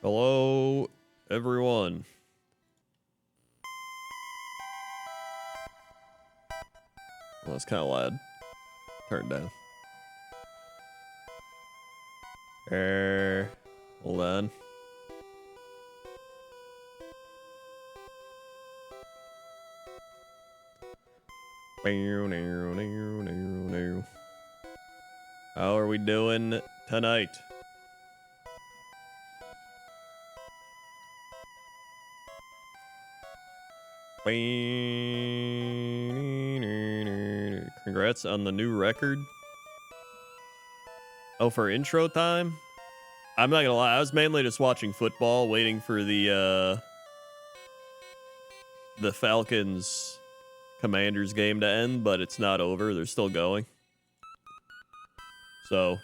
Hello, everyone. Well, that's kind of loud. Turn it down. Hold on. How are we doing tonight? Congrats on the new record. Oh, for intro time? I'm not gonna lie, I was mainly just watching football, waiting for the Falcons Commanders game to end, but it's not over. They're still going. So,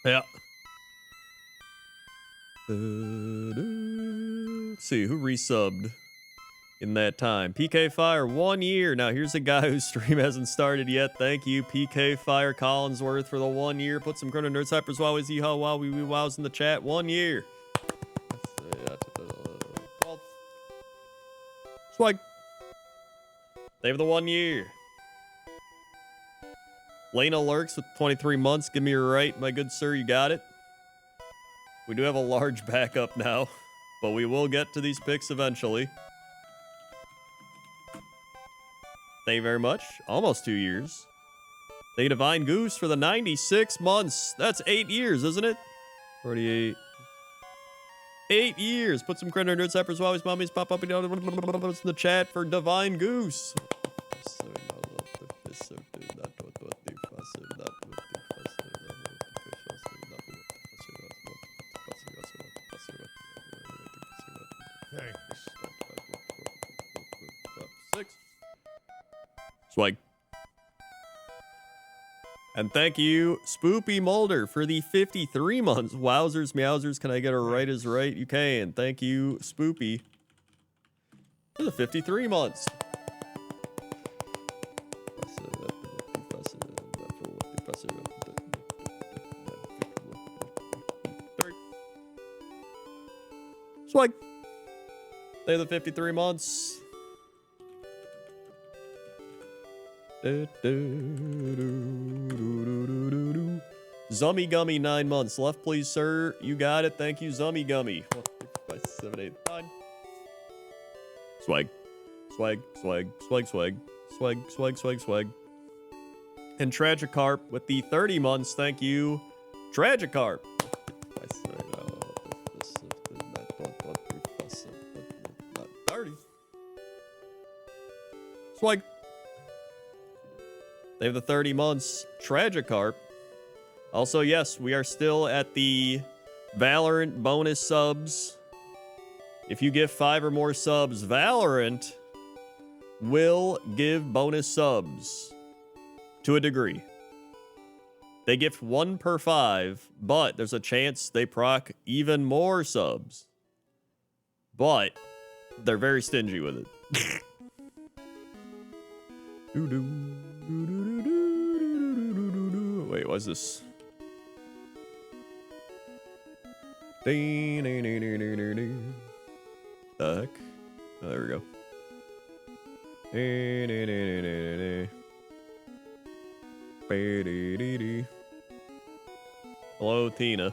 yeah. Let's see, who resubbed in that time? PK Fire, 1 year. Now, here's a guy whose stream hasn't started yet. Thank you, PK Fire Collinsworth, for the 1 year. Put some Chrono Nerd Cyphers, Wowies, Yeehaw, Wow, Wee Wee Wows in the chat. 1 year. Swag. They have the 1 year. Lena Lurks with 23 months. Give me your right, my good sir. You got it. We do have a large backup now, but we will get to these picks eventually. Thank you very much. Almost 2 years. Thank you, Divine Goose, for the 96 months. That's 8 years, isn't it? 48. 8 years. Put some Chrono Nerd Cyphers, Wowies, Mommies, pop up in the chat for Divine Goose. 6. Swag. And thank you, Spoopy Mulder, for the 53 months. Wowzers, meowsers, can I get a right is right? You can. Thank you, Spoopy, for the 53 months. Swag. They're the 53 months. Zummy Gummy 9 months. Left, please, sir. You got it. Thank you, Zummy Gummy. 7, 8, 9. Swag. Swag, swag, swag, swag. Swag, swag, swag, swag. And Tragicarp with the 30 months. Thank you, Tragicarp. 30. Swag. They have the 30 months. Tragicarp. Also, yes, we are still at the Valorant bonus subs. If you give 5 or more subs, Valorant will give bonus subs to a degree. They gift 1 per 5, but there's a chance they proc even more subs. But they're very stingy with it. Wait, what's this? The heck? Oh, there we go. Hello, Tina.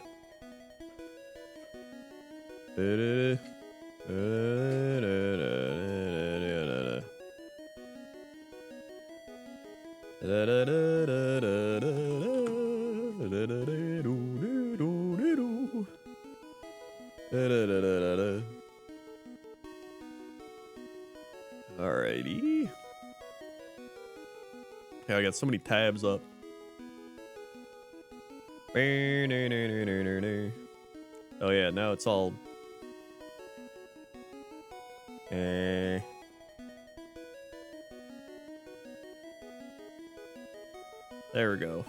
Alrighty. Yeah, I got so many tabs up. Oh yeah, now it's all. There we go.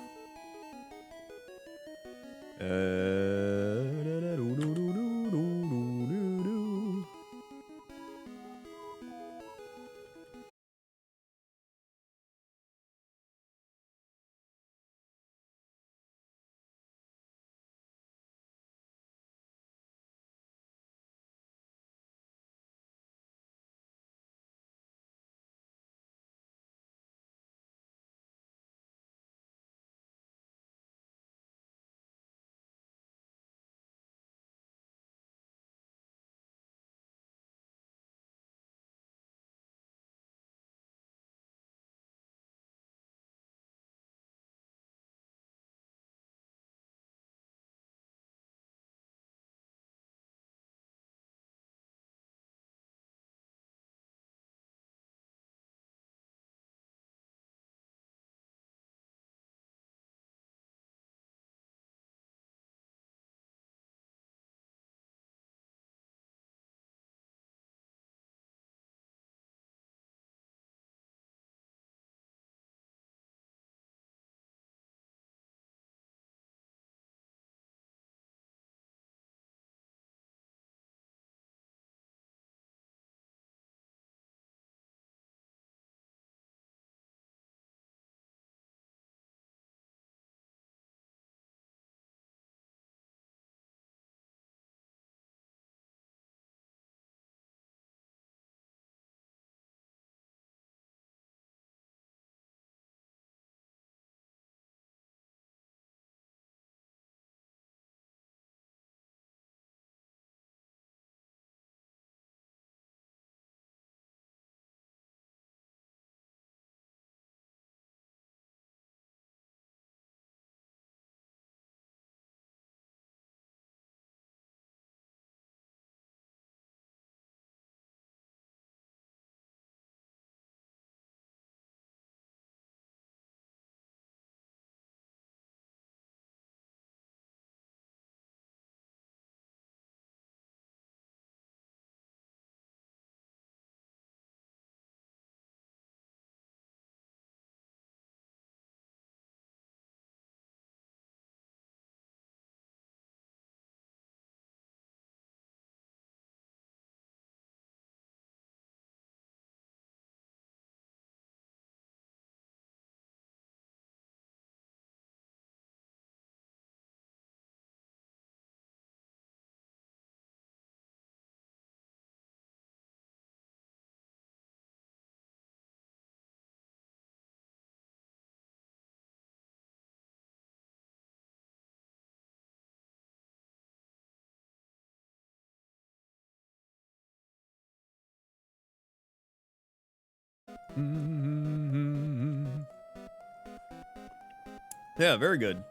Yeah, very good.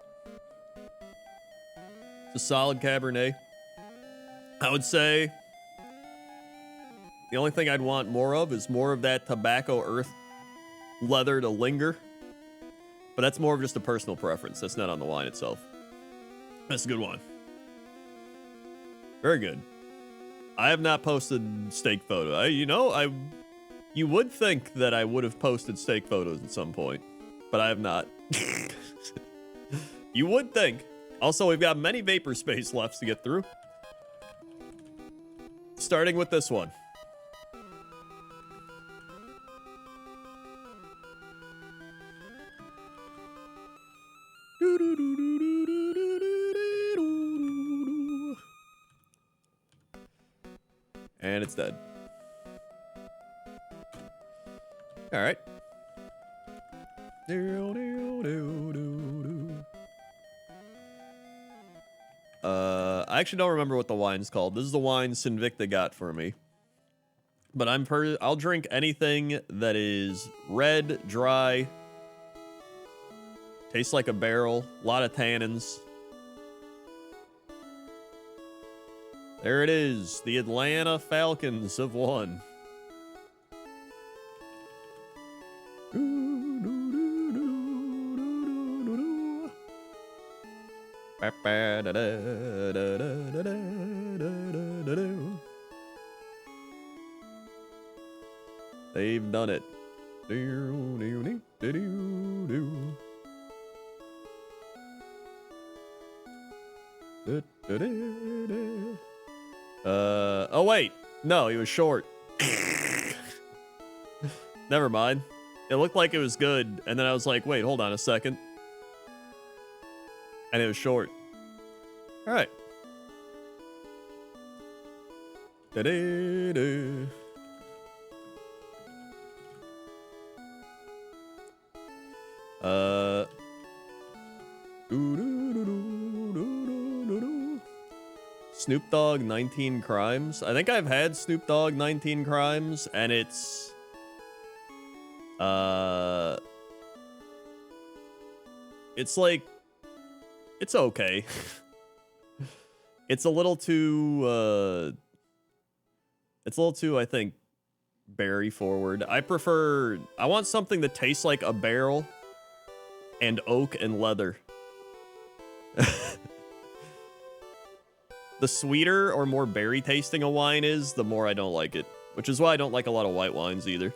It's a solid Cabernet. I would say the only thing I'd want more of is more of that tobacco earth leather to linger. But that's more of just a personal preference. That's not on the wine itself. That's a good wine. Very good. I have not posted steak photo. You would think that I would have posted steak photos at some point, but I have not. You would think. Also, we've got many vapor space left to get through. Starting with this one. And it's dead. All right. I actually don't remember what the wine's called. This is the wine Sinvicta got for me. But I'll drink anything that is red, dry, tastes like a barrel, a lot of tannins. There it is, the Atlanta Falcons have won. They've done it. Oh wait, no, he was short. Never mind. It looked like it was good, and then I was like, wait, hold on a second. And it was short. All right. Da-da-da. Snoop Dogg 19 Crimes. I think I've had Snoop Dogg 19 Crimes, and it's like, it's okay. It's a little too, I think, berry forward. I want something that tastes like a barrel and oak and leather. The sweeter or more berry tasting a wine is, the more I don't like it. Which is why I don't like a lot of white wines either.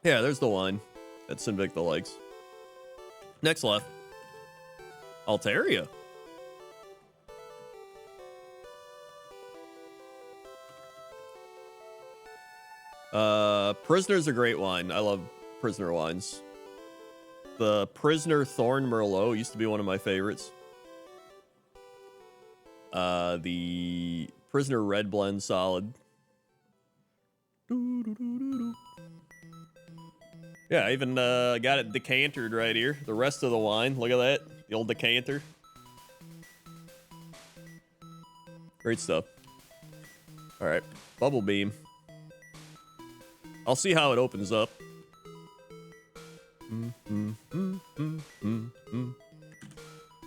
Yeah, there's the wine that Sinvicta likes. Next left. Altaria. Prisoner's a great wine. I love Prisoner wines. The Prisoner Thorn Merlot used to be one of my favorites. The Prisoner Red Blend solid. Yeah, I even got it decantered right here. The rest of the wine. Look at that. The old decanter. Great stuff. All right. Bubble Beam. I'll see how it opens up.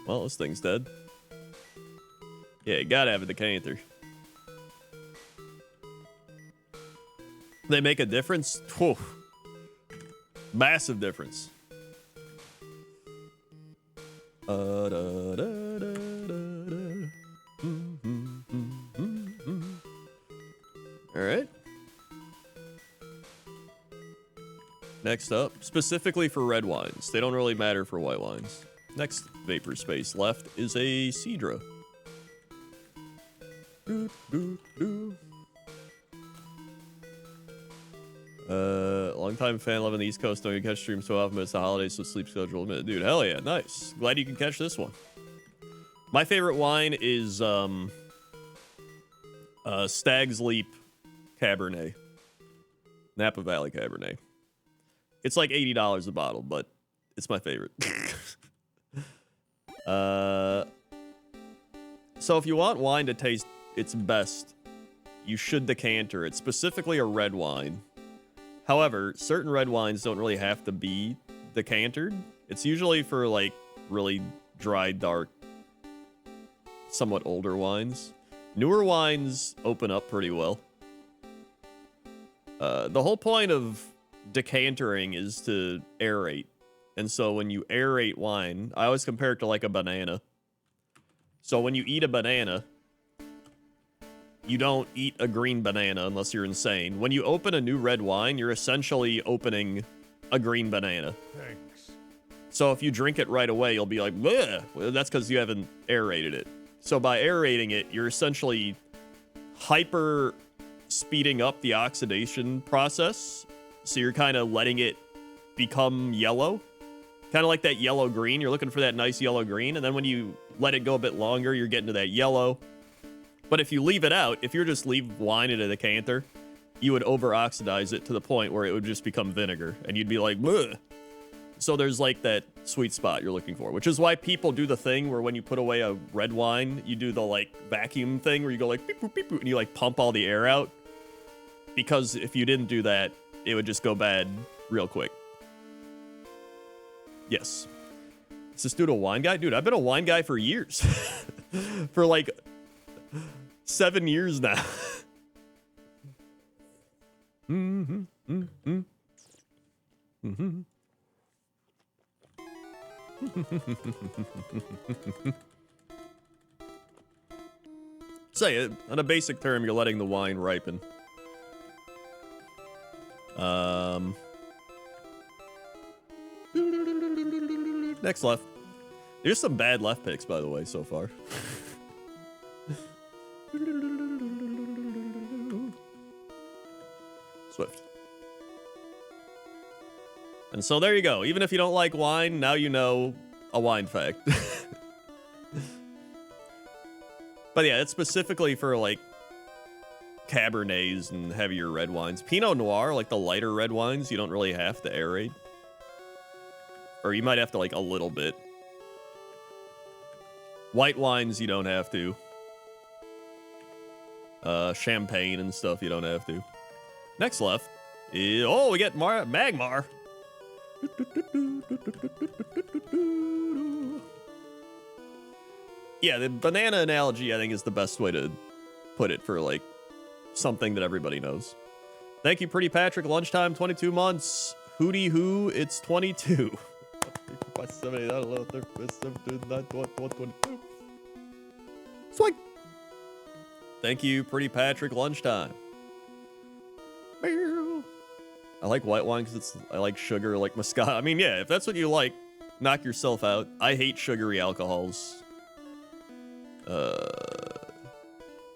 Well, this thing's dead. Yeah, you gotta have a decanter. They make a difference? Whew. Massive difference. Alright. Next up, specifically for red wines. They don't really matter for white wines. Next vapor space left is a Cedra. Long-time fan, loving the East Coast. Don't you catch streams so often, but it's the holidays, so sleep schedule. Dude, hell yeah, nice. Glad you can catch this one. My favorite wine is Stag's Leap Cabernet. Napa Valley Cabernet. It's like $80 a bottle, but it's my favorite. So if you want wine to taste its best, you should decanter it, specifically a red wine. However, certain red wines don't really have to be decantered. It's usually for like really dry, dark, somewhat older wines. Newer wines open up pretty well. The whole point of decantering is to aerate. And so when you aerate wine, I always compare it to like a banana. So when you eat a banana, you don't eat a green banana unless you're insane. When you open a new red wine, you're essentially opening a green banana. Thanks. So if you drink it right away, you'll be like, bleh. Well, that's because you haven't aerated it. So by aerating it, you're essentially hyper speeding up the oxidation process. So you're kind of letting it become yellow. Kind of like that yellow-green. You're looking for that nice yellow-green. And then when you let it go a bit longer, you're getting to that yellow. But if you leave it out, if you're just leave wine in a decanter, you would over-oxidize it to the point where it would just become vinegar. And you'd be like, bleh. So there's like that sweet spot you're looking for, which is why people do the thing where when you put away a red wine, you do the like vacuum thing where you go like, beep, boop, beep, boop, and you like pump all the air out. Because if you didn't do that, it would just go bad real quick. Yes. Is this dude a wine guy? Dude, I've been a wine guy for years. For like 7 years now. Say it. On a basic term, you're letting the wine ripen. Next left. There's some bad left picks, by the way, so far. Swift. And so there you go. Even if you don't like wine, now you know a wine fact. But yeah, it's specifically for like Cabernets and heavier red wines. Pinot Noir, like the lighter red wines, you don't really have to aerate. Or you might have to like a little bit. White wines, you don't have to. Champagne and stuff, you don't have to. Next left. Oh, we get Magmar. Yeah, the banana analogy, I think, is the best way to put it for, like, something that everybody knows. Thank you, Pretty Patrick. Lunchtime, 22 months. Hootie Hoo, it's 22. Swing. Thank you, Pretty Patrick. Lunchtime. I like white wine because I like sugar, like Moscato. I mean, yeah, if that's what you like, knock yourself out. I hate sugary alcohols.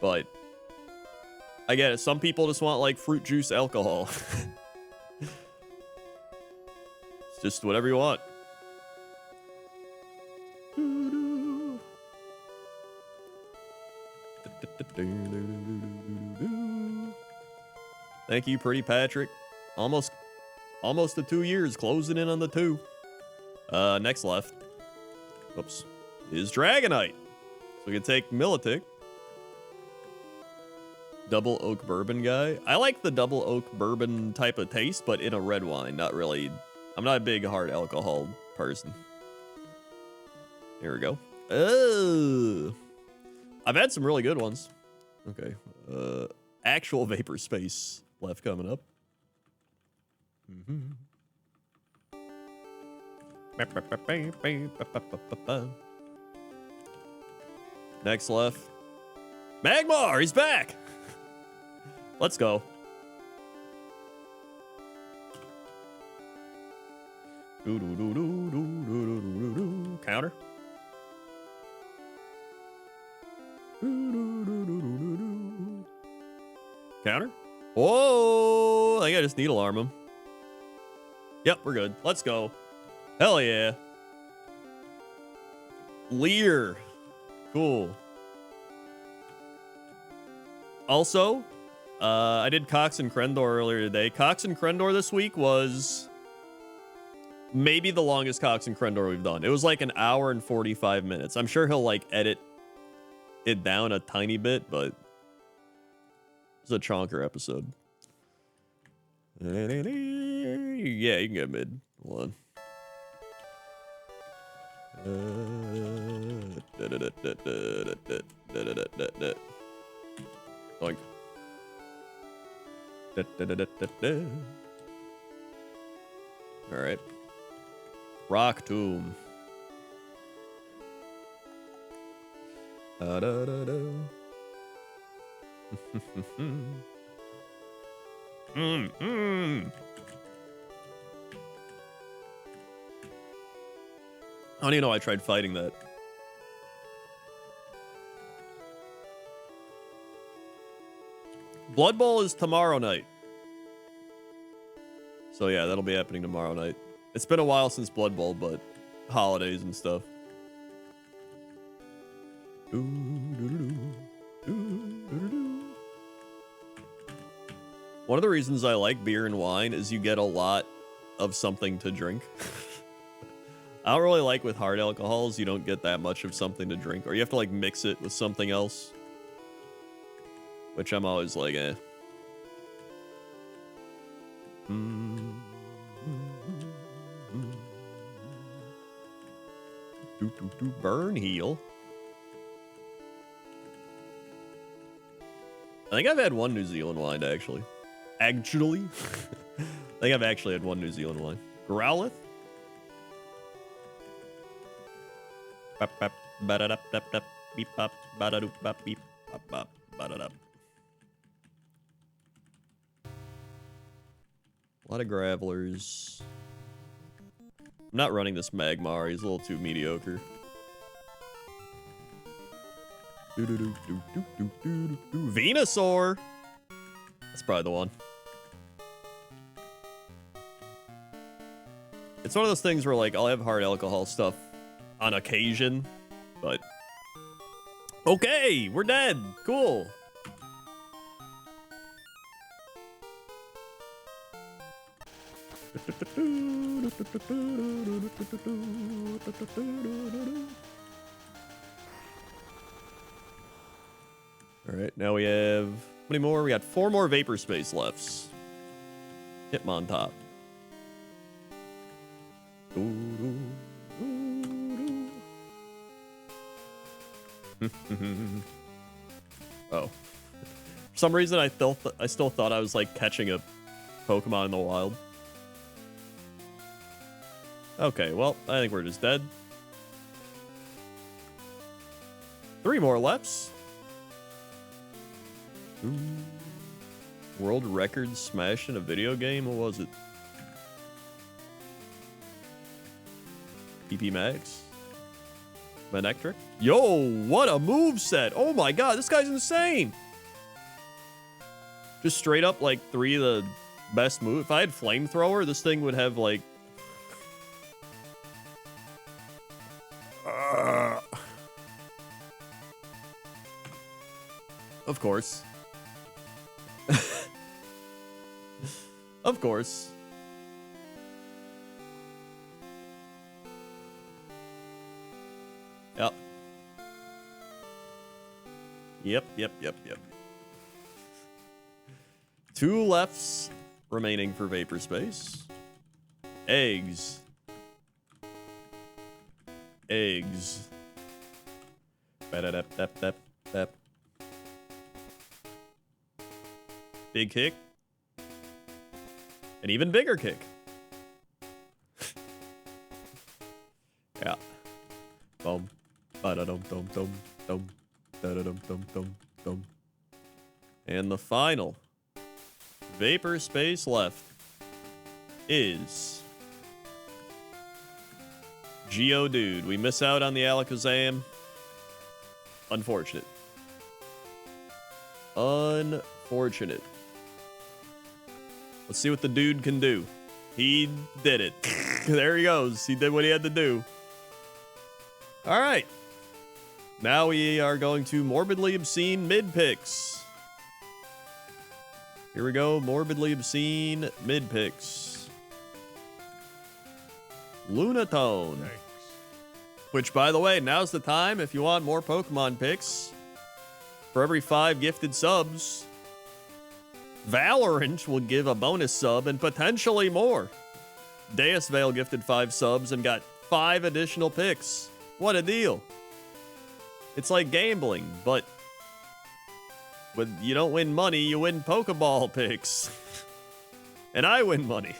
But I get it. Some people just want like fruit juice alcohol. It's just whatever you want. Thank you, Pretty Patrick. Almost to 2 years, closing in on the 2. Next left. Oops. Is Dragonite. So we can take Militic. Double oak bourbon guy. I like the double oak bourbon type of taste, but in a red wine. Not really. I'm not a big hard alcohol person. Here we go. Oh. I've had some really good ones. Okay. Actual Vapor Space left coming up. Next left. Magmar, he's back. Let's go. Counter. Counter. Whoa! I think I just needle arm him. Yep, we're good. Let's go. Hell yeah. Leer. Cool. Also, I did Cox and Krendor earlier today. Cox and Krendor this week was Maybe the longest Cox and Crendor we've done. It was like an hour and 45 minutes. I'm sure he'll like edit it down a tiny bit, but it's a chonker episode. Yeah, you can get mid. Hold on. Like. All right. Rock Tomb. Da, da, da, da. I don't even know I tried fighting that. Blood Bowl is tomorrow night. So yeah, that'll be happening tomorrow night. It's been a while since Blood Bowl, but holidays and stuff. One of the reasons I like beer and wine is you get a lot of something to drink. I don't really like with hard alcohols, you don't get that much of something to drink, or you have to like mix it with something else. Which I'm always like, eh. Burn heal. I think I've had one New Zealand wine, actually. I think I've actually had one New Zealand wine. Growlith? Bap, bap, ba-da-dap, dap, dap, beep, bop, ba-da-doop, bop, beep, bop, bop, ba-da-dap. A lot of Gravelers. I'm not running this Magmar. He's a little too mediocre. Venusaur! That's probably the one. It's one of those things where, like, I'll have hard alcohol stuff on occasion, but... Okay, we're dead! Cool! Alright, now we have... How many more? We got 4 more Vapor Space lefts. Hitmontop. Oh. For some reason, I still thought I was, like, catching a Pokemon in the wild. Okay, well, I think we're just dead. 3 more lefts. Ooh. World record smash in a video game? What was it? PP Max? Manectric? Yo, what a move set! Oh my god, this guy's insane! Just straight up, like, 3 of the best moves. If I had Flamethrower, this thing would have, like... Of course. Of course. Yep. Yep. 2 lefts remaining for Vapor Space. Eggs. Ba-da-dap-dap-dap-dap. Big kick. An even bigger kick. Yeah. Boom. Ba-da-dum-dum-dum-dum. Da-da-dum-dum-dum-dum. And the final Vapor Space left is Geodude. We miss out on the Alakazam. Unfortunate. Unfortunate. Let's see what the dude can do. He did it. There he goes. He did what he had to do. All right. Now we are going to Morbidly Obscene mid picks. Here we go. Morbidly Obscene mid picks. Lunatone. Thanks. Which, by the way, now's the time if you want more Pokemon picks. For every 5 gifted subs, Valorant will give a bonus sub and potentially more. Deus Vale gifted 5 subs and got 5 additional picks. What a deal. It's like gambling, but when you don't win money, you win Pokeball picks. And I win money.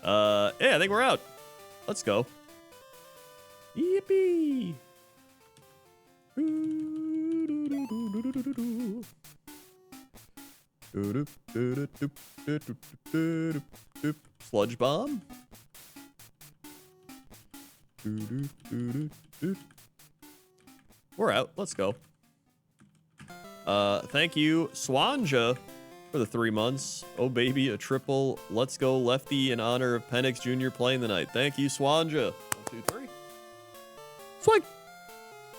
Yeah, I think we're out. Let's go. Yippee! Sludge bomb. We're out. Let's go. Thank you, Swanja, for the 3 months. Oh, baby, a triple. Let's go, lefty, in honor of Penix Jr. playing the night. Thank you, Swanja. 1, 2, 3. Swing.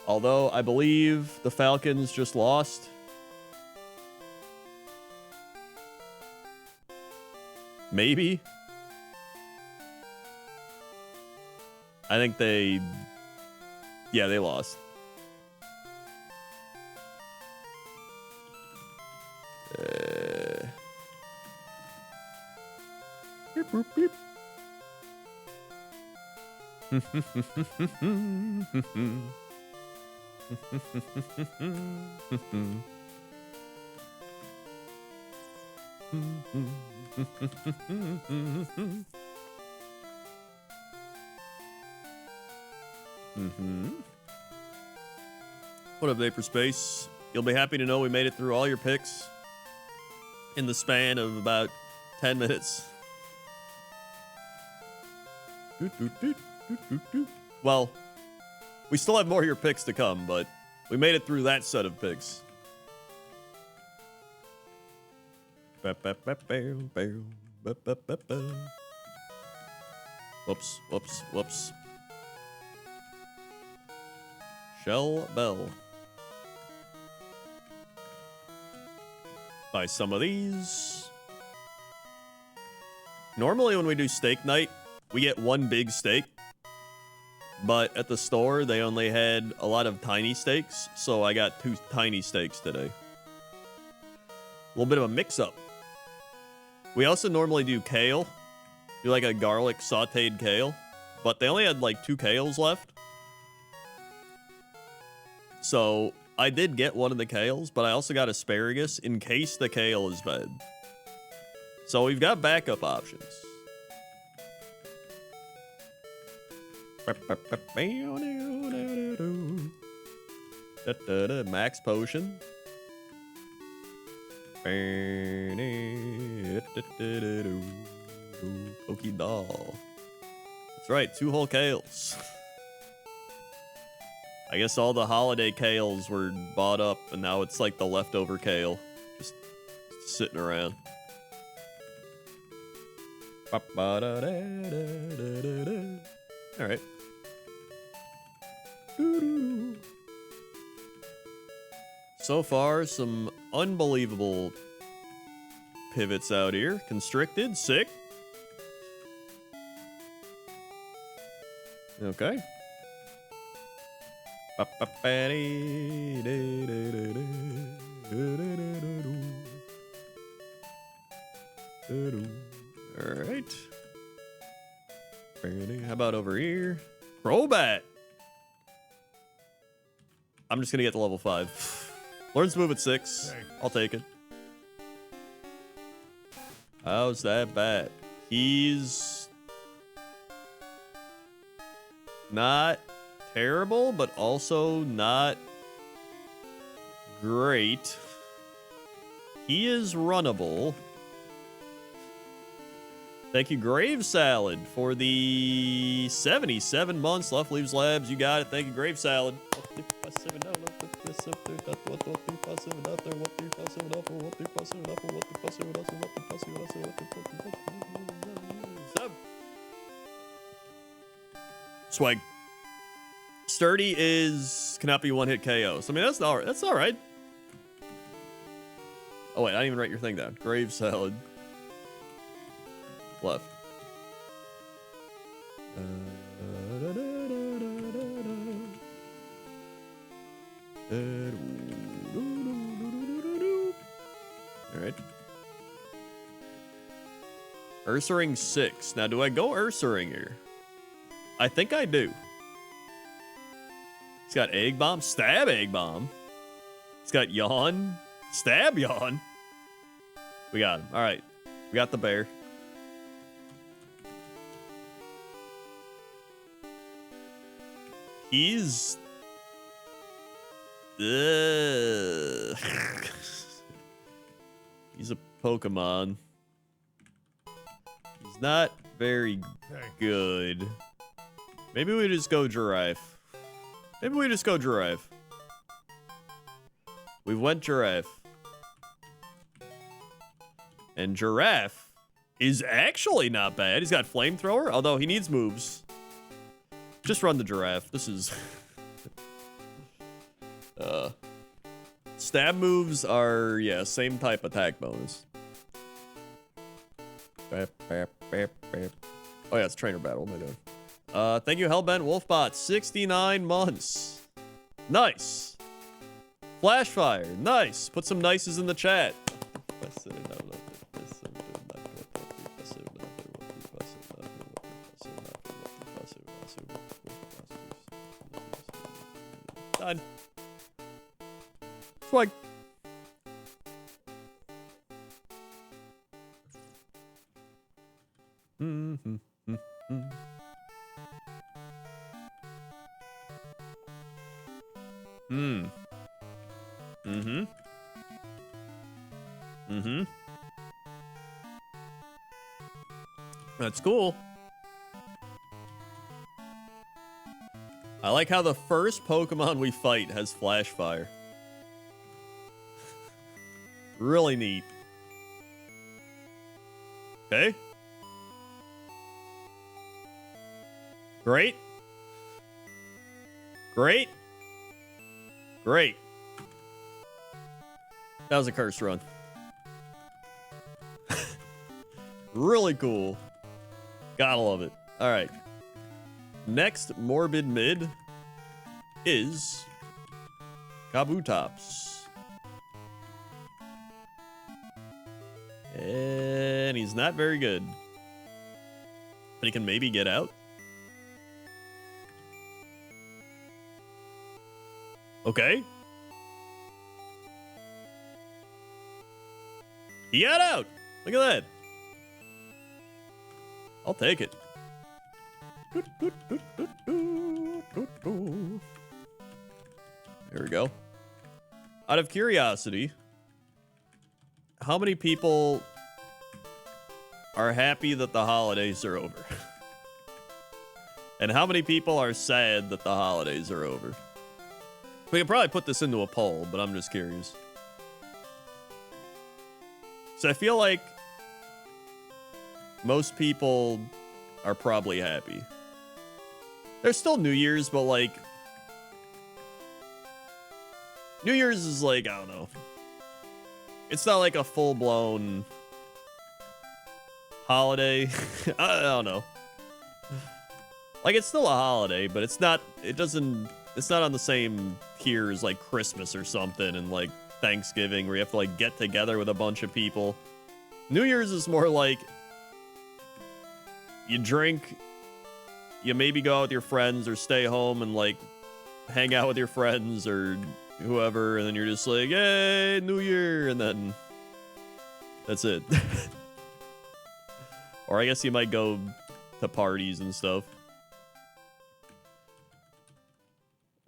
Although I believe the Falcons just lost. Maybe. I think they... Yeah, they lost. Beep, boop, beep. What up, Vapor Space? You'll be happy to know we made it through all your picks in the span of about 10 minutes. Well, we still have more of your picks to come, but we made it through that set of picks. Whoops, whoops, whoops. Shell Bell. Buy some of these. Normally when we do steak night, we get 1 big steak. But at the store, they only had a lot of tiny steaks, so I got 2 tiny steaks today. A little bit of a mix-up. We also normally do kale. Do like a garlic sauteed kale. But they only had like 2 kales left. So I did get one of the kales, but I also got asparagus in case the kale is bad. So we've got backup options. Max potion. Pokey doll. That's right, 2 whole kales. I guess all the holiday kales were bought up, and now it's like the leftover kale. Just sitting around. Alright. So far, some unbelievable pivots out here. Constricted, sick. Okay. Alright. How about over here? Crobat! I'm just gonna get to level 5. Learns to move at 6. I'll take it. How's that bat? He's not terrible, but also not great. He is runnable. Thank you, Grave Salad, for the 77 months. Left Leaves Labs, you got it. Thank you, Grave Salad. Swag. Sturdy cannot be 1-hit KO. So I mean that's all right. Oh wait, I didn't even write your thing down. Grave Salad. Left. Alright. Ursaring 6. Now, do I go Ursaring here? I think I do. He's got Egg Bomb. Stab Egg Bomb. He's got Yawn. Stab Yawn. We got him. Alright. We got the bear. He's... He's a Pokemon. He's not very good. Maybe we just go Giraffe. Maybe we just go Giraffe. We went Giraffe. And Giraffe is actually not bad. He's got Flamethrower, although he needs moves. Just run the Giraffe. This is... Stab moves are, yeah, same type attack bonus. Oh yeah, it's trainer battle. What am I doing? Thank you, Hellbent Wolfbot. 69 months. Nice. Flashfire. Nice. Put some nices in the chat. Done. Swag. That's cool. I like how the first Pokemon we fight has Flash Fire. Really neat. Okay. Great. Great. Great. That was a curse run. Really cool. Gotta love it. All right. Next Morbid Mid is Kabutops. And he's not very good. But he can maybe get out. Okay. He got out. Look at that. I'll take it. There we go. Out of curiosity, how many people are happy that the holidays are over? And how many people are sad that the holidays are over? We could probably put this into a poll, but I'm just curious. So I feel like most people are probably happy. There's still New Year's, but like... New Year's is like, I don't know. It's not like a full-blown holiday. I don't know. Like, it's still a holiday, but it's not, it's not on the same tier as like Christmas or something and like Thanksgiving where you have to like get together with a bunch of people. New Year's is more like you drink, you maybe go out with your friends or stay home and like hang out with your friends or whoever, and then you're just like, hey, New Year, and then that's it. Or I guess you might go to parties and stuff.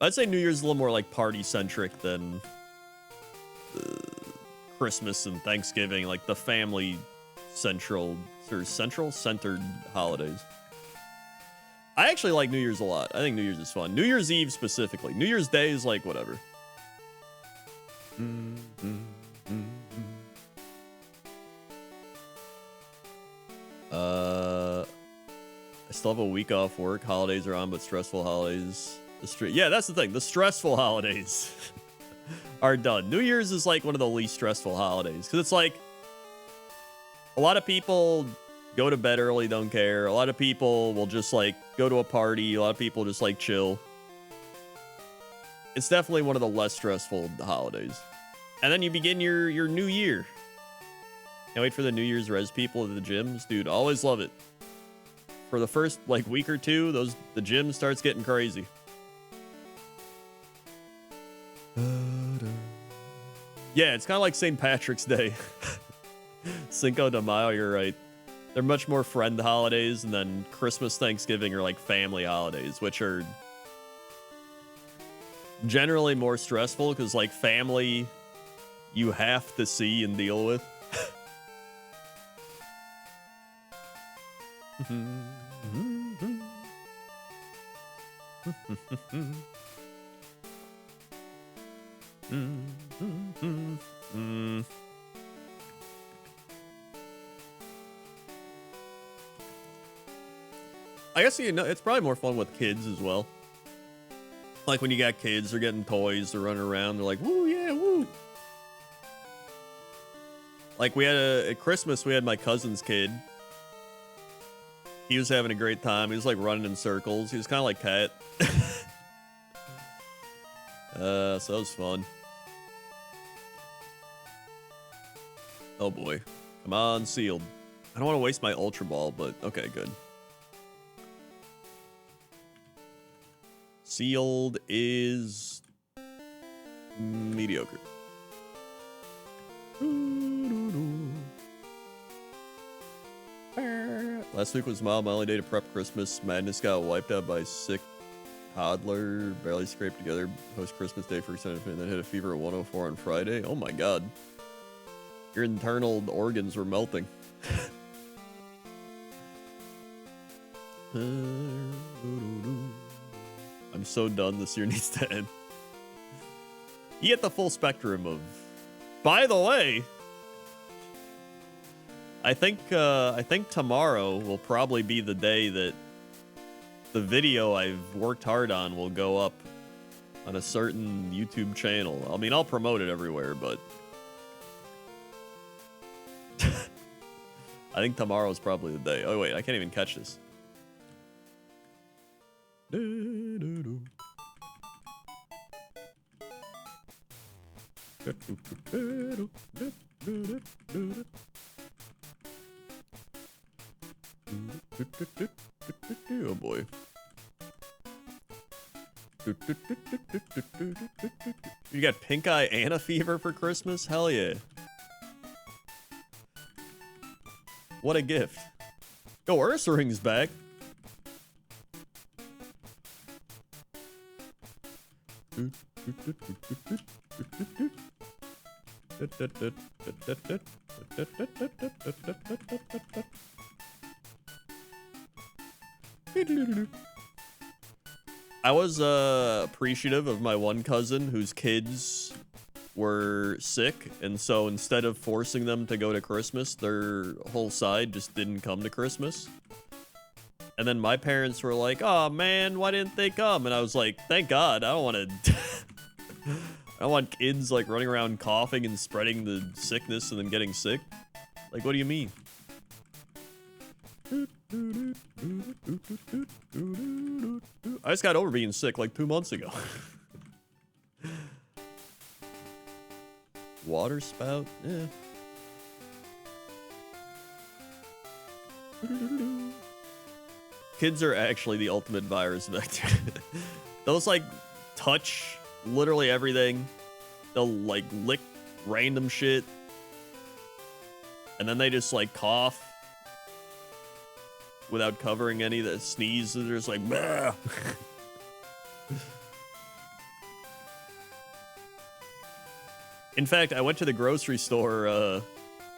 I'd say New Year's is a little more like party-centric than Christmas and Thanksgiving, like the family-centered holidays. I actually like New Year's a lot. I think New Year's is fun. New Year's Eve specifically. New Year's Day is like whatever. I still have a week off work. Holidays are on, but stressful holidays. Yeah, that's the thing. The stressful holidays are done. New Year's is like one of the least stressful holidays because it's like a lot of people go to bed early, don't care. A lot of people will just like go to a party. A lot of people just like chill. It's definitely one of the less stressful holidays. And then you begin your new year. Can't wait for the New Year's res people at the gyms. Dude, always love it. For the first like week or two, the gym starts getting crazy. Yeah, it's kind of like St. Patrick's Day. Cinco de Mayo, you're right. They're much more friend holidays, and then Christmas, Thanksgiving are like family holidays, which are generally more stressful because like family you have to see and deal with. I guess, you know, it's probably more fun with kids as well. Like when you got kids, they're getting toys, they're running around, they're like, woo, yeah, woo. Like we had at Christmas, we had my cousin's kid. He was having a great time. He was like running in circles. He was kind of like Cat. So that was fun. Oh boy. Come on, sealed. I don't want to waste my Ultra Ball, but okay, good. Sealed is mediocre. Last week was my only day to prep Christmas. Madness got wiped out by sick toddler. Barely scraped together. Post Christmas Day first time, and then hit a fever at 104 on Friday. Oh my god. Your internal organs were melting. I'm so done. This year needs to end. You get the full spectrum of... By the way, I think tomorrow will probably be the day that the video I've worked hard on will go up on a certain YouTube channel. I mean, I'll promote it everywhere, but I think tomorrow is probably the day. Oh wait, I can't even catch this. Oh boy. You got pink eye and a fever for Christmas? Hell yeah. What a gift. Yo, Ursa Ring's back. I was appreciative of my one cousin whose kids were sick, and so instead of forcing them to go to Christmas, their whole side just didn't come to Christmas. And then my parents were like, "Oh man, why didn't they come?" And I was like, "Thank God, I don't want to." I don't want kids like running around coughing and spreading the sickness and then getting sick. Like, what do you mean? I just got over being sick like 2 months ago. Water spout? Yeah. Kids are actually the ultimate virus vector. Those like touch literally everything. They'll like lick random shit. And then they just like cough without covering any of the sneeze. They're just like, bah. In fact, I went to the grocery store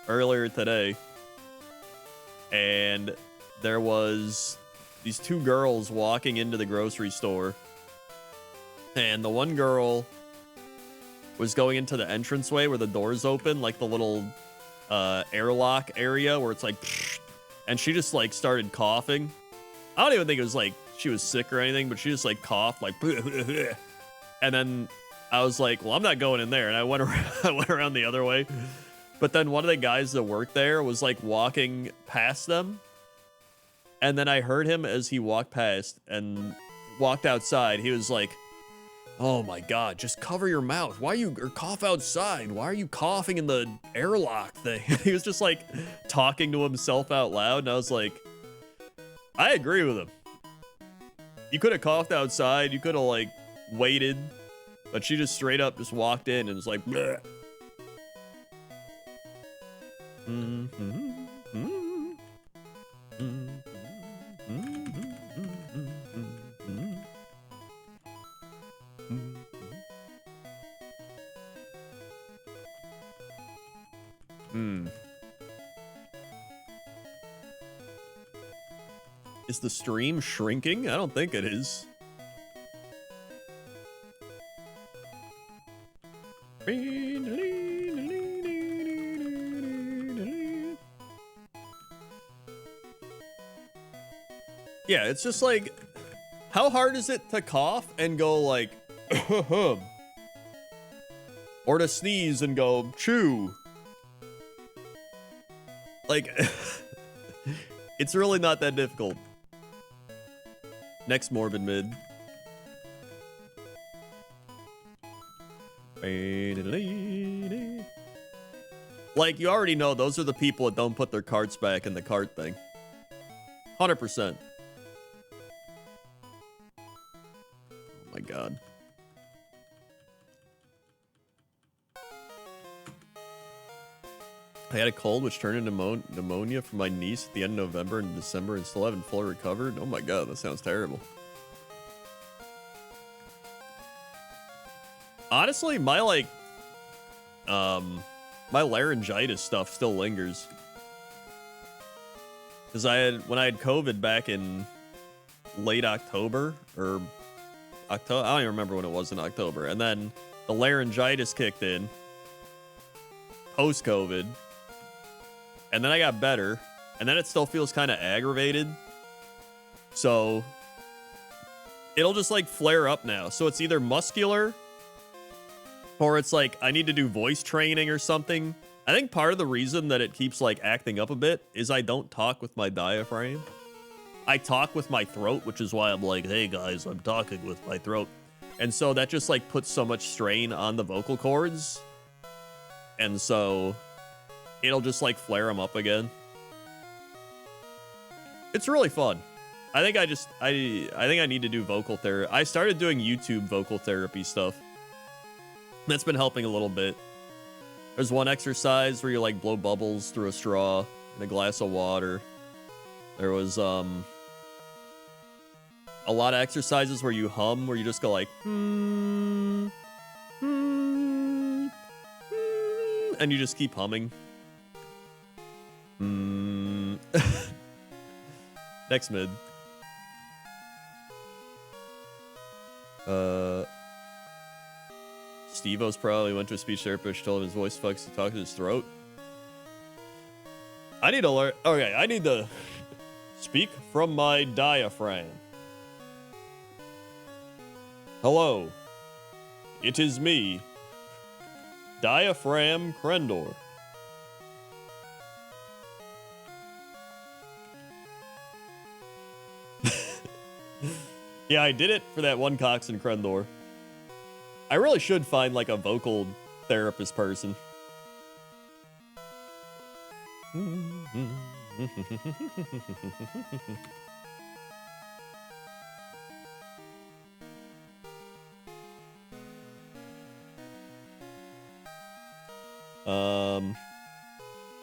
earlier today, and there was these two girls walking into the grocery store, and the one girl was going into the entranceway where the doors open, like the little airlock area where it's like, and she just like started coughing. I don't even think it was like she was sick or anything, but she just like coughed like, and then I was like, well, I'm not going in there, and I went around the other way. But then one of the guys that worked there was like walking past them, and then I heard him as he walked past and walked outside. He was like, Oh my God, just cover your mouth. Why you, or cough outside? Why are you coughing in the airlock thing? He was just like talking to himself out loud. And I was like, I agree with him. You could have coughed outside. You could have like waited, but she just straight up just walked in and was like, bleh. Is the stream shrinking? I don't think it is. Yeah, it's just like, how hard is it to cough and go like, or to sneeze and go, chew? Like, it's really not that difficult. Next morbid mid. Like, you already know those are the people that don't put their carts back in the cart thing. 100%. Oh my God. I had a cold which turned into pneumonia for my niece at the end of November and December and still haven't fully recovered. Oh my God, that sounds terrible. Honestly, my like, my laryngitis stuff still lingers. Cause when I had COVID back in late October or October, I don't even remember when it was in October. And then the laryngitis kicked in post-COVID. And then I got better, and then it still feels kind of aggravated. So it'll just like flare up now. So it's either muscular or it's like I need to do voice training or something. I think part of the reason that it keeps like acting up a bit is I don't talk with my diaphragm. I talk with my throat, which is why I'm like, hey guys, I'm talking with my throat. And so that just like puts so much strain on the vocal cords. And so it'll just like flare them up again. It's really fun. I think I think I need to do vocal therapy. I started doing YouTube vocal therapy stuff. That's been helping a little bit. There's one exercise where you like blow bubbles through a straw in a glass of water. There was a lot of exercises where you hum, where you just go like and you just keep humming. Next mid. Steve-O's probably went to a speech therapist, told him his voice fucks to talk to his throat. I need to learn. Okay, I need to speak from my diaphragm. Hello, it is me, Diaphragm Crendor. Yeah, I did it for that one Cox and Crendor. I really should find like a vocal therapist person.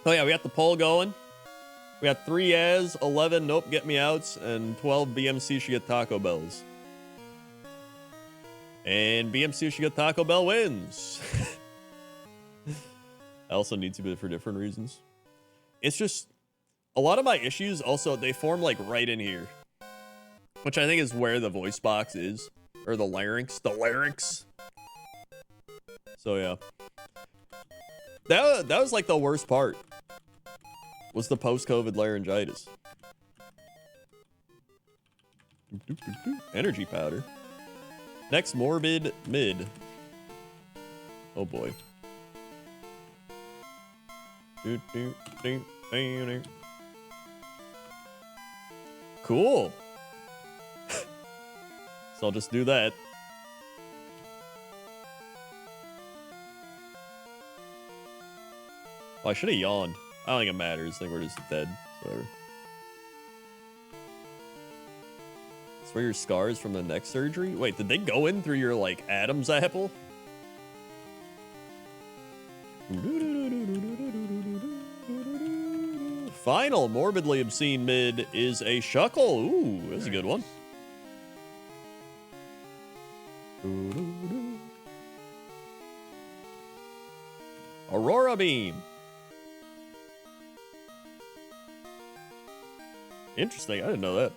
Oh yeah, we got the poll going. We got 3 as, 11 nope get me outs, and 12 BMC should get Taco Bells. And BMC should get Taco Bell wins. I also need to, but for different reasons. It's just a lot of my issues also, they form like right in here, which I think is where the voice box is, or the larynx. So yeah, that was like the worst part, was the post-COVID laryngitis. Energy powder. Next morbid mid. Oh boy. Cool. So I'll just do that. Oh, I should have yawned. I don't think it matters. I think we're just dead. Whatever. It's for your scars from the neck surgery? Wait, did they go in through your, like, Adam's apple? Final morbidly obscene mid is a Shuckle. Ooh, that's a good one. Aurora Beam. Interesting, I didn't know that.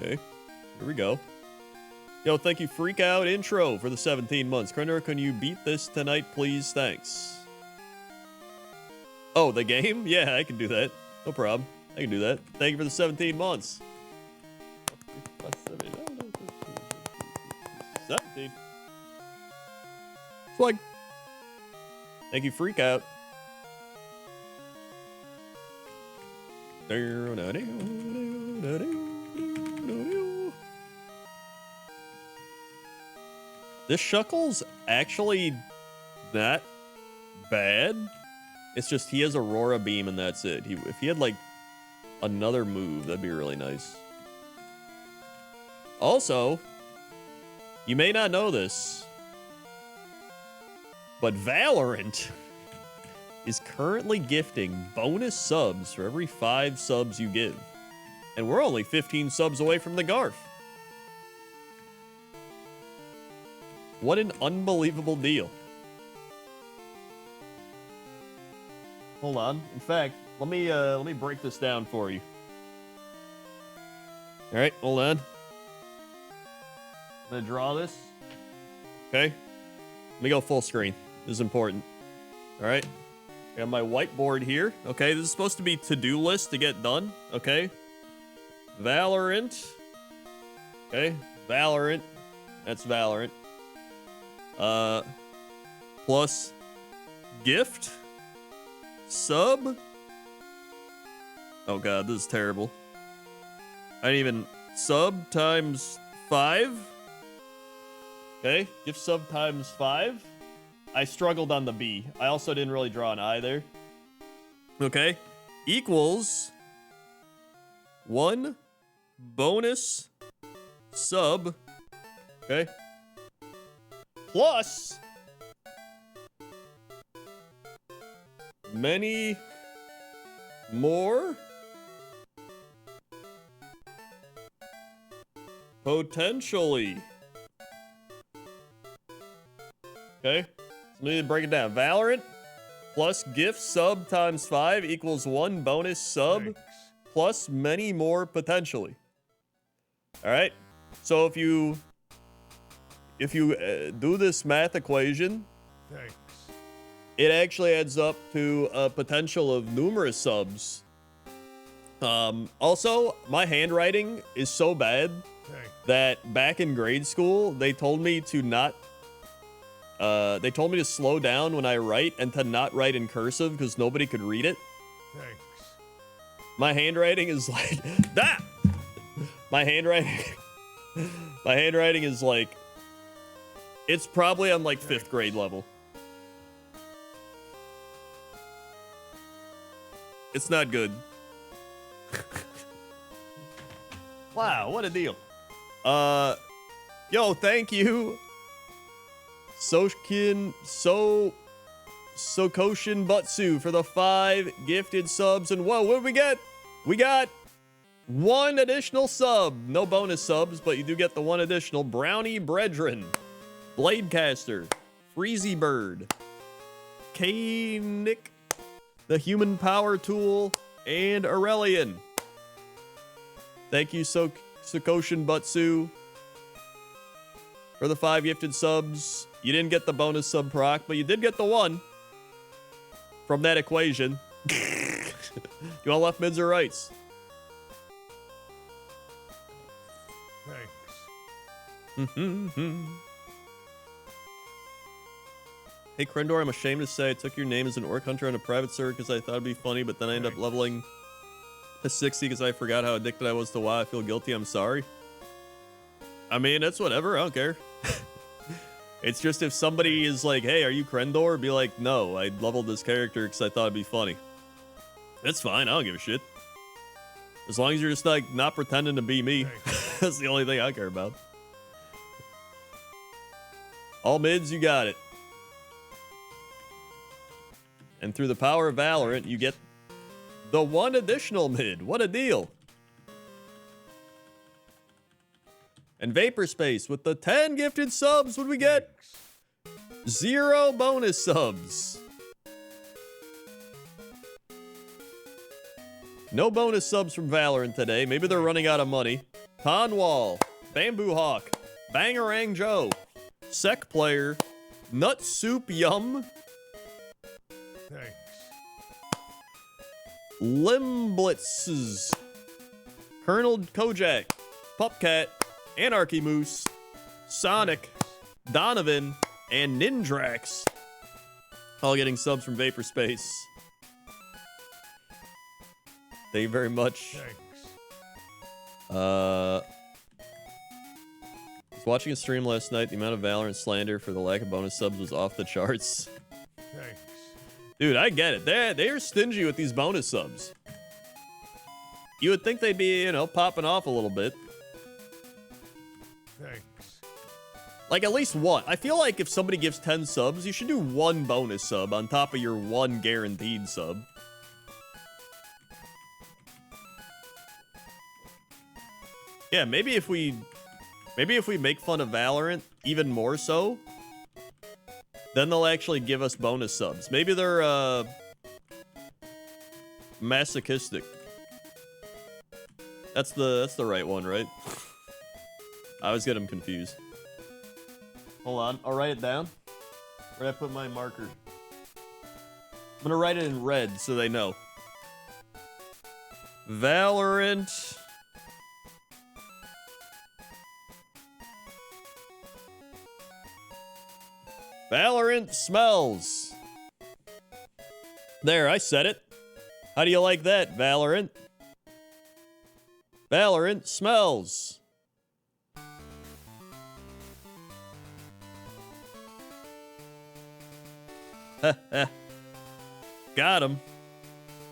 Okay, here we go. Yo, thank you, Freak Out Intro, for the 17 months. Krender, can you beat this tonight, please? Thanks. Oh, the game? Yeah, I can do that. No problem. I can do that. Thank you for the 17 months. 17. Swag. Thank you, Freak Out. This Shuckle's actually not bad. It's just he has Aurora Beam and that's it. If he had like another move, that'd be really nice. Also, you may not know this, but Valorant is currently gifting bonus subs for every 5 subs you give. And we're only 15 subs away from the Garf. What an unbelievable deal. Hold on. In fact, let me break this down for you. All right, hold on. I'm gonna draw this. Okay. Let me go full screen. This is important. All right. I got my whiteboard here. Okay, this is supposed to be to-do list to get done. Okay. Valorant. Okay. Valorant. That's Valorant. Plus gift. Sub. Oh god, this is terrible. I didn't even... Sub times 5. Okay, gift sub times 5. I struggled on the B. I also didn't really draw an I there. Okay, equals 1 bonus sub. Okay. Plus many more potentially. Okay, let me break it down. Valorant plus gift sub times 5 equals 1 bonus sub. Thanks. Plus many more potentially. All right, so if you do this math equation, thanks, it actually adds up to a potential of numerous subs. Also, my handwriting is so bad that back in grade school, they told me to not, they told me to slow down when I write and to not write in cursive because nobody could read it. Thanks. My handwriting is like, that! My handwriting is like, it's probably on like 5th grade level. It's not good. Wow, what a deal. Yo, thank you. Sokoshin Butsu for the 5 gifted subs. And whoa, what did we get? We got 1 additional sub. No bonus subs, but you do get the 1 additional. Brownie Brethren, Bladecaster, Freezy Bird, K-Nick, the Human Power Tool, and Aurelian. Thank you, Sokoshin Butsu, for the 5 gifted subs. You didn't get the bonus sub proc, but you did get the 1 from that equation. You want left mids or rights? Thanks. Hey, Krendor, I'm ashamed to say I took your name as an Orc Hunter on a private server because I thought it'd be funny, but then I ended up leveling to 60 because I forgot how addicted I was to WoW. I feel guilty. I'm sorry. I mean, it's whatever. I don't care. It's just if somebody is like, hey, are you Krendor? Be like, no, I leveled this character because I thought it'd be funny. That's fine. I don't give a shit. As long as you're just like not pretending to be me. That's the only thing I care about. All mids, you got it. And through the power of Valorant, you get the one additional mid. What a deal. And Vapor Space with the 10 gifted subs. What do we get? 0 bonus subs. No bonus subs from Valorant today. Maybe they're running out of money. Tonwall, Bamboo Hawk, Bangarang Joe, Sec Player, Nut Soup Yum, Thanks. Limblitzes, Colonel Kojak, Pupcat, Anarchy Moose, Sonic, Donovan, and Nindrax. All getting subs from Vapor Space. Thank you very much. Thanks. I was watching a stream last night. The amount of Valorant slander for the lack of bonus subs was off the charts. Thanks. Dude, I get it. They're stingy with these bonus subs. You would think they'd be, you know, popping off a little bit. Thanks. Like, at least one. I feel like if somebody gives 10 subs, you should do one bonus sub on top of your one guaranteed sub. Yeah, maybe if we make fun of Valorant even more so, then they'll actually give us bonus subs. Maybe they're masochistic. That's the right one, right? I always get them confused. Hold on, I'll write it down. Where'd I put my marker? I'm gonna write it in red so they know. Valorant. Valorant smells. There, I said it. How do you like that, Valorant? Valorant smells. Got him.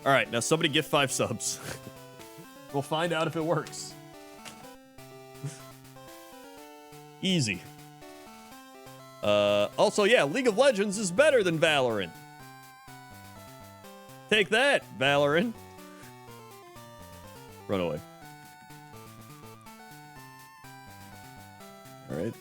All right, now somebody gift 5 subs. We'll find out if it works. Easy. Also, yeah, League of Legends is better than Valorant. Take that, Valorant. Run away. All right.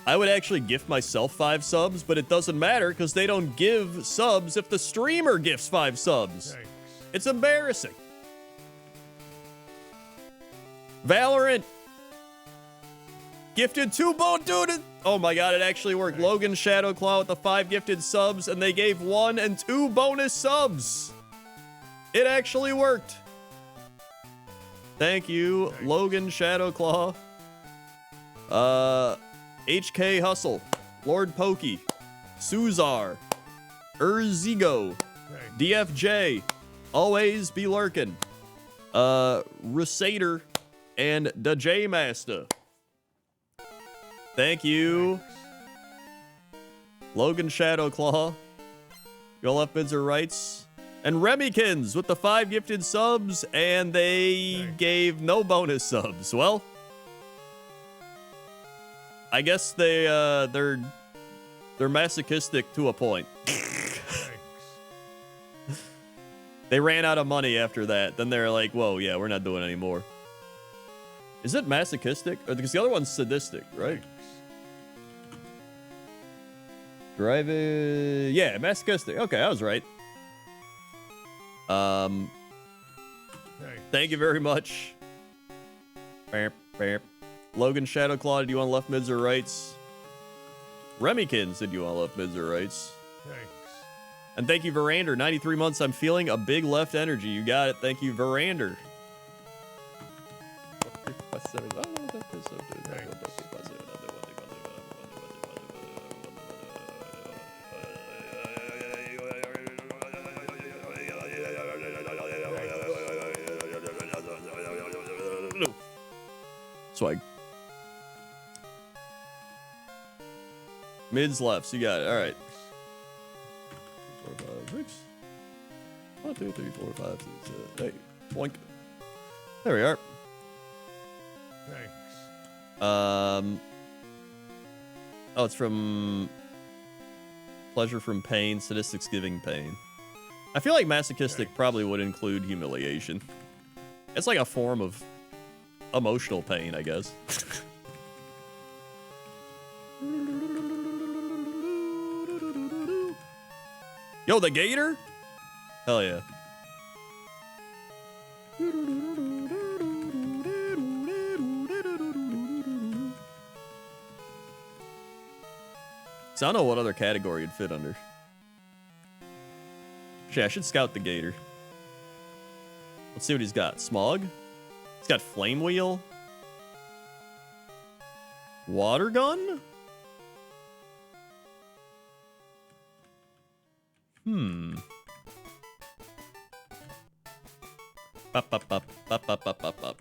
I would actually gift myself 5 subs, but it doesn't matter because they don't give subs if the streamer gifts 5 subs. Thanks. It's embarrassing. Valorant. Gifted 2 dude. Oh my god, it actually worked. Logan Shadowclaw with the 5 gifted subs, and they gave 1 and 2 bonus subs. It actually worked. Thank you, Logan Shadowclaw. HK Hustle, Lord Pokey, Suzar, Urzigo, DFJ, Always Be Lurkin, Resater, and the J Master. Thank you, Logan Shadowclaw. Your left bids are rights. And Remykins with the 5 gifted subs, and they gave no bonus subs. Well, I guess they're masochistic to a point. They ran out of money after that. Then they're like, whoa, yeah, we're not doing it anymore. Is it masochistic? Or because the other one's sadistic, right? Drive it. Yeah, masochistic. Okay, I was right. Thank you very much. Logan Shadowclaw, do you want left mids or rights? Remykins, did you want left mids or rights? Thanks. And thank you, Verander. 93 months, I'm feeling a big left energy. You got it. Thank you, Verander. Swag. Mid's left, so you got it. All right. 4, 5, 6. 1, 2, 3, 4, 5, 6, 7, 8. Boink. There we are. Thanks. Oh, it's from Pleasure from Pain, Statistics Giving Pain. I feel like masochistic probably would include humiliation. It's like a form of emotional pain, I guess. Yo, the gator? Hell yeah. So I don't know what other category it'd fit under. Shit, I should scout the gator. Let's see what he's got. Smog? He's got flame wheel. Water gun? Bop, bop, bop, bop, bop, bop, bop, bop.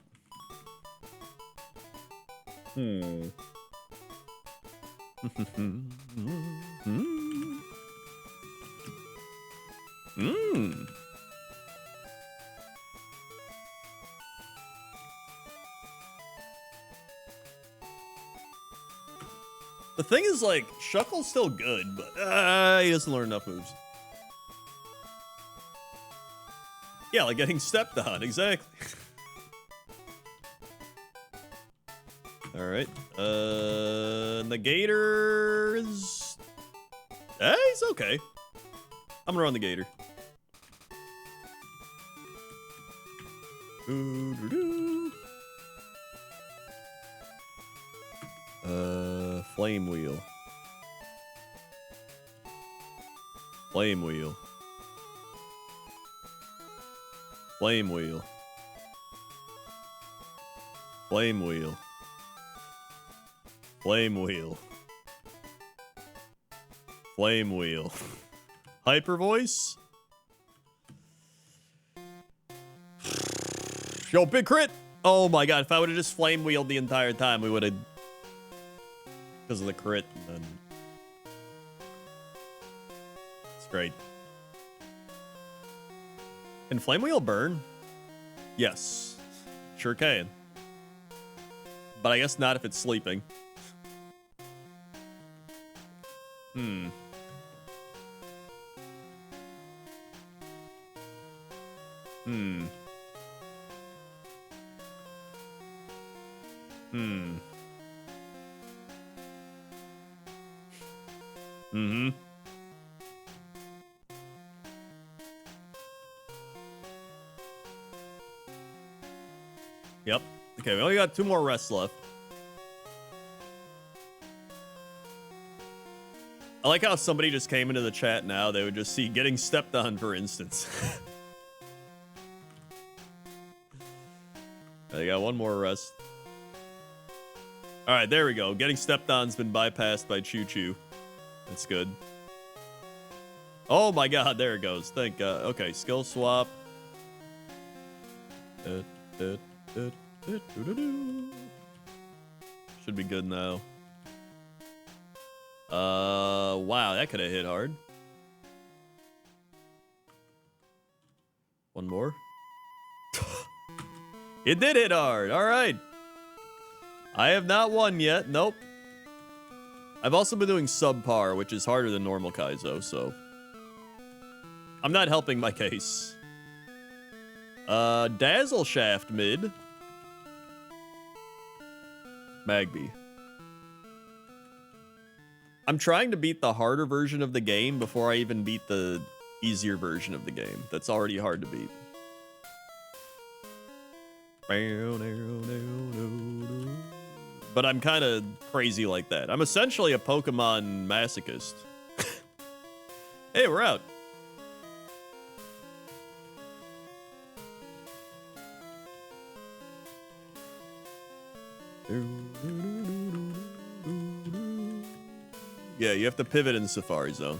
The thing is, like, Shuckle's still good, but he doesn't learn enough moves. Yeah, like getting stepped on, exactly. All right. The Gators. He's okay. I'm gonna run the Gator. Flame wheel. Flame wheel. Flame wheel. Flame wheel. Flame wheel. Flame wheel. Hyper voice. Yo, big crit. Oh my god, if I would have just flame wheeled the entire time, we would have... Because of the crit. And then... It's great. Can flame wheel burn? Yes. Sure can. But I guess not if it's sleeping. Hmm. Hmm. Hmm. Mm-hmm. Yep. Okay, we only got 2 more rests left. I like how somebody just came into the chat now. They would just see getting stepped on, for instance. They got 1 more rest. All right, there we go. Getting stepped on's been bypassed by Choo Choo. That's good. Oh my god, there it goes. Thank God. Okay, skill swap. Should be good now. Wow, that could have hit hard. 1 more. It did hit hard. All right. I have not won yet. Nope. I've also been doing Subpar, which is harder than normal Kaizo, so... I'm not helping my case. Dazzle Shaft mid. Magby. I'm trying to beat the harder version of the game before I even beat the easier version of the game. That's already hard to beat. But I'm kind of crazy like that. I'm essentially a Pokemon masochist. Hey, we're out. Yeah, you have to pivot in Safari Zone.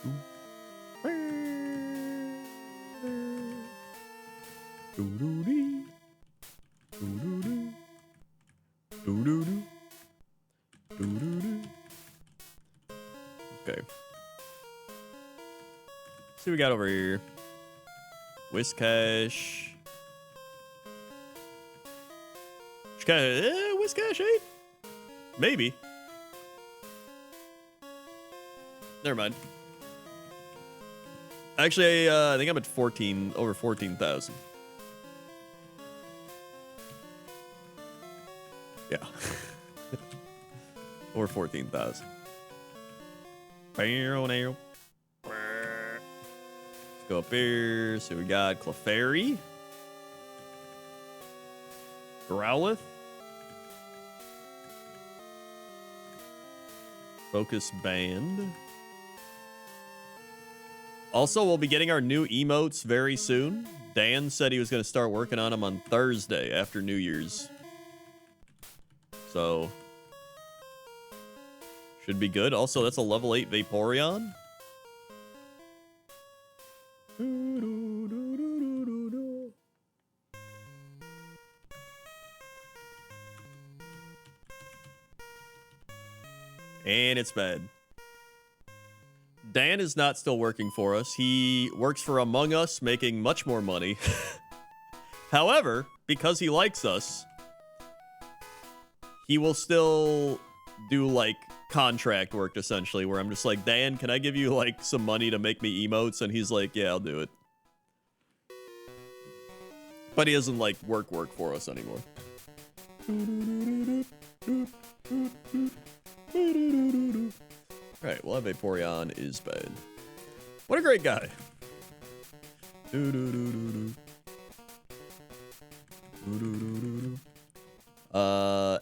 Okay. See what we got over here. Whiscash. Whiscash 8? Maybe. Never mind. Actually, I think I'm at 14, over 14,000. Yeah. Over 14,000. Let's go up here. So we got Clefairy. Growlithe. Focus Band. Also, we'll be getting our new emotes very soon. Dan said he was going to start working on them on Thursday after New Year's. So, should be good. Also, that's a level 8 Vaporeon. And it's bad. Dan is not still working for us. He works for Among Us, making much more money. However, because he likes us, he will still do, like, contract work, essentially, where I'm just like, Dan, can I give you, like, some money to make me emotes? And he's like, yeah, I'll do it. But he doesn't, like, work for us anymore. Alright, well, that Vaporeon is bad. What a great guy.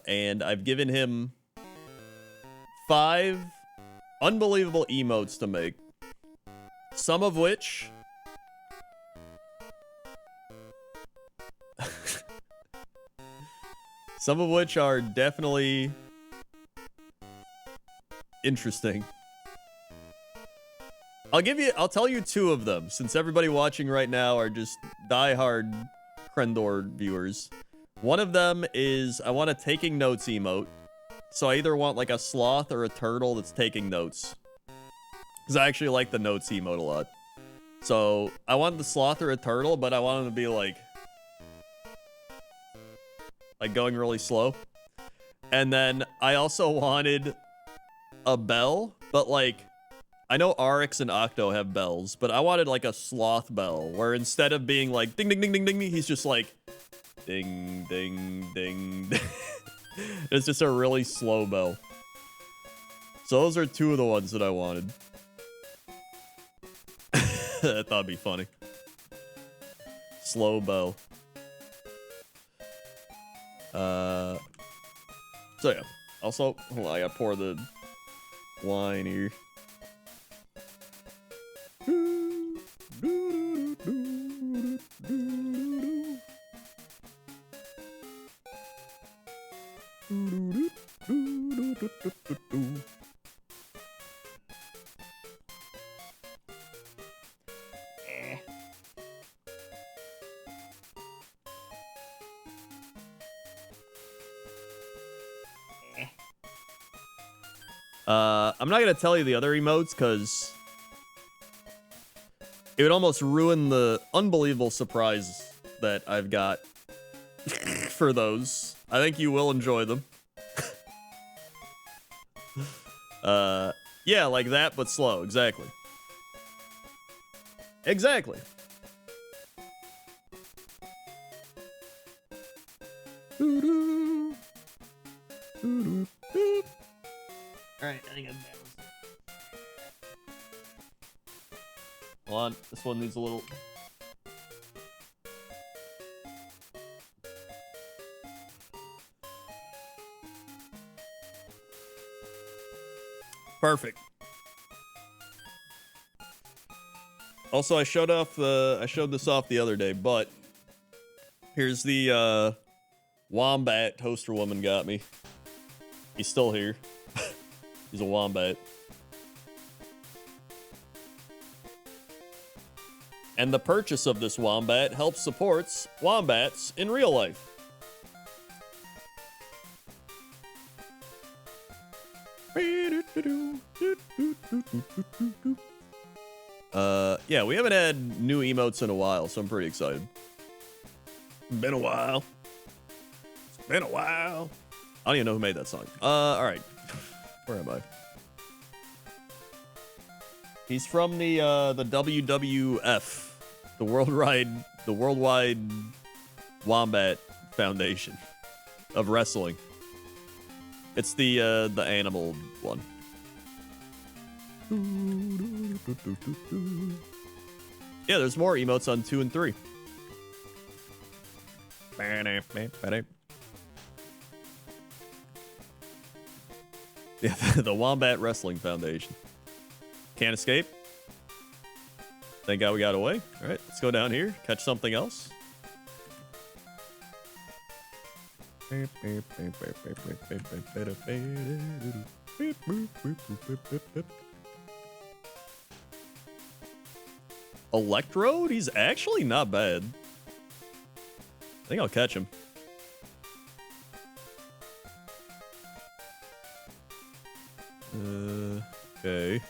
And I've given him 5 unbelievable emotes to make. Some of which... some of which are definitely interesting. I'll tell you 2 of them, since everybody watching right now are just diehard Krendor viewers. One of them is, I want a taking notes emote. So I either want like a sloth or a turtle that's taking notes. Because I actually like the notes emote a lot. So I want the sloth or a turtle, but I want them to be like going really slow. And then I also wanted a bell, but like, I know Arix and Octo have bells, but I wanted like a sloth bell, where instead of being like ding ding ding ding ding, he's just like ding ding ding ding. It's just a really slow bell. So those are 2 of the ones that I wanted. I thought it'd be funny. Slow bell. So yeah. Also, hold on, I gotta pour the wine here. I'm not gonna tell you the other emotes because it would almost ruin the unbelievable surprise that I've got for those. I think you will enjoy them. Yeah, like that, but slow. Exactly. Exactly. Alright, I think I'm balanced. Hold on, this one needs a little... Perfect. Also, I showed this off the other day, but here's the wombat Toaster Woman got me. He's still here. He's a wombat. And the purchase of this wombat helps supports wombats in real life. Yeah, we haven't had new emotes in a while, so I'm pretty excited. Been a while. It's been a while. I don't even know who made that song. All right. Where am I? He's from the WWF, the Worldwide Wombat Foundation of Wrestling. It's the animal one. Yeah, there's more emotes on 2 and 3. Yeah, the Wombat Wrestling Foundation. Can't escape. Thank God we got away. All right, let's go down here, catch something else. Electrode? He's actually not bad. I think I'll catch him. Okay.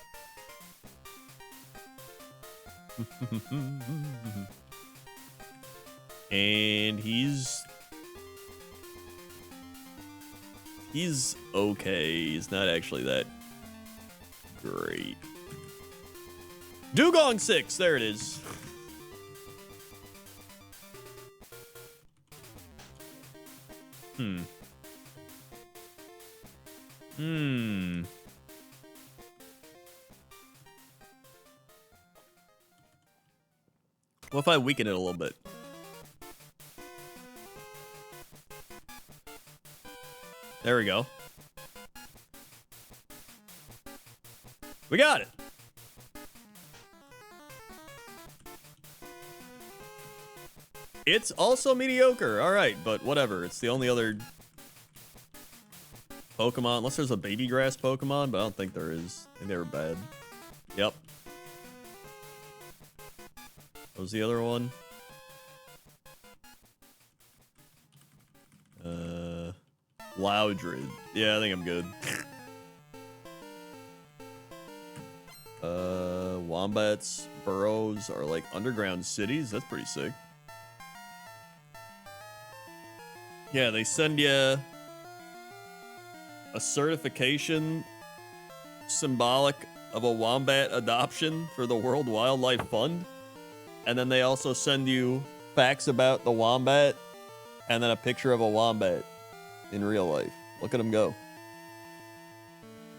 And he's okay. He's not actually that great. Dugong 6, there it is. What if I weaken it a little bit? There we go. We got it. It's also mediocre. All right, but whatever. It's the only other Pokemon, unless there's a baby grass Pokemon, but I don't think there is. I think they were bad. Yep. What was the other one? Loudred. Yeah, I think I'm good. Wombats, burrows are like underground cities. That's pretty sick. Yeah, they send you a certification symbolic of a wombat adoption for the World Wildlife Fund. And then they also send you facts about the wombat and then a picture of a wombat in real life. Look at them go.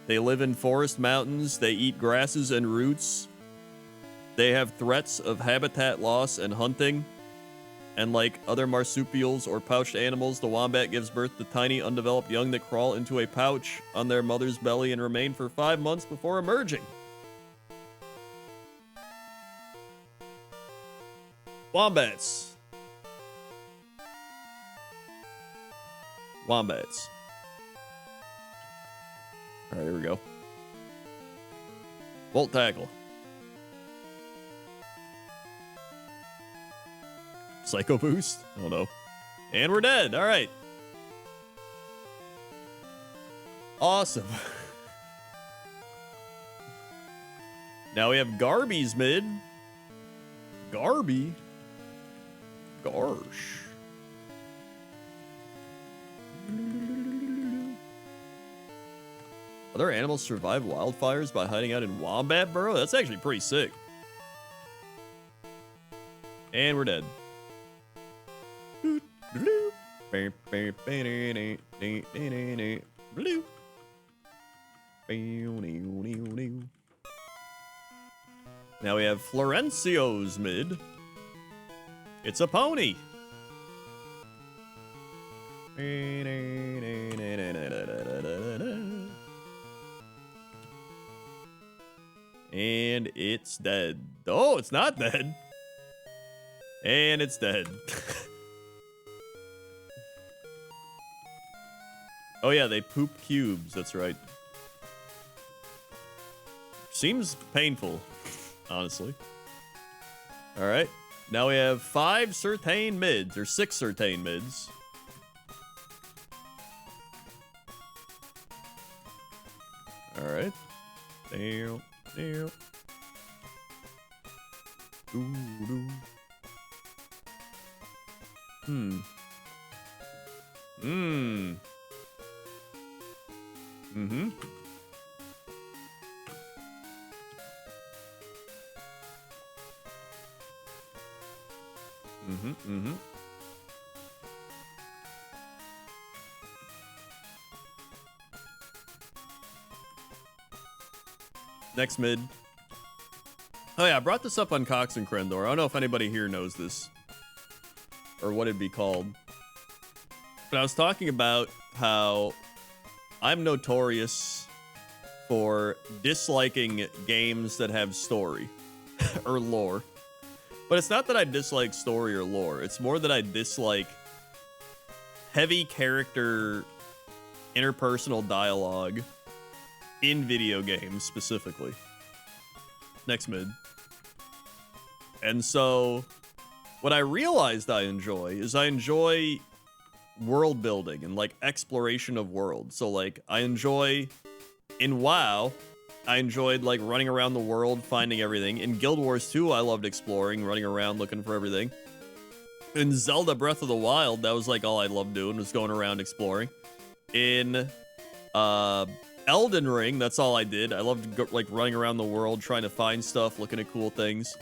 They live in forest mountains. They eat grasses and roots. They have threats of habitat loss and hunting. And like other marsupials or pouched animals, the wombat gives birth to tiny, undeveloped young that crawl into a pouch on their mother's belly and remain for 5 months before emerging. Wombats. Wombats. Alright, here we go. Volt tackle. Psycho boost? I don't know. And we're dead. Alright. Awesome. Now we have Garby's mid. Garby? Garsh. Other animals survive wildfires by hiding out in wombat burrow? That's actually pretty sick. And we're dead. Now we have Florencio's mid. It's a pony. And it's dead. Oh, it's not dead. And it's dead. Oh yeah, they poop cubes, that's right. Seems painful, honestly. All right. Now we have 5 certain mids, or 6 certain mids. All right. Damn. Damn. Doo-doo. Hmm. Hmm. Mm-hmm. Mm-hmm. Mm-hmm. Next mid. Oh yeah, I brought this up on Cox and Krendor. I don't know if anybody here knows this. Or what it'd be called. But I was talking about how I'm notorious for disliking games that have story. Or lore. But it's not that I dislike story or lore. It's more that I dislike heavy character interpersonal dialogue in video games specifically. Next mid. And so what I realized I enjoy world building and like exploration of worlds. So like I enjoy in WoW, I enjoyed like running around the world, finding everything. In Guild Wars 2, I loved exploring, running around looking for everything. In Zelda Breath of the Wild, that was like all I loved doing, was going around exploring. In Elden Ring, that's all I did. I loved like running around the world, trying to find stuff, looking at cool things.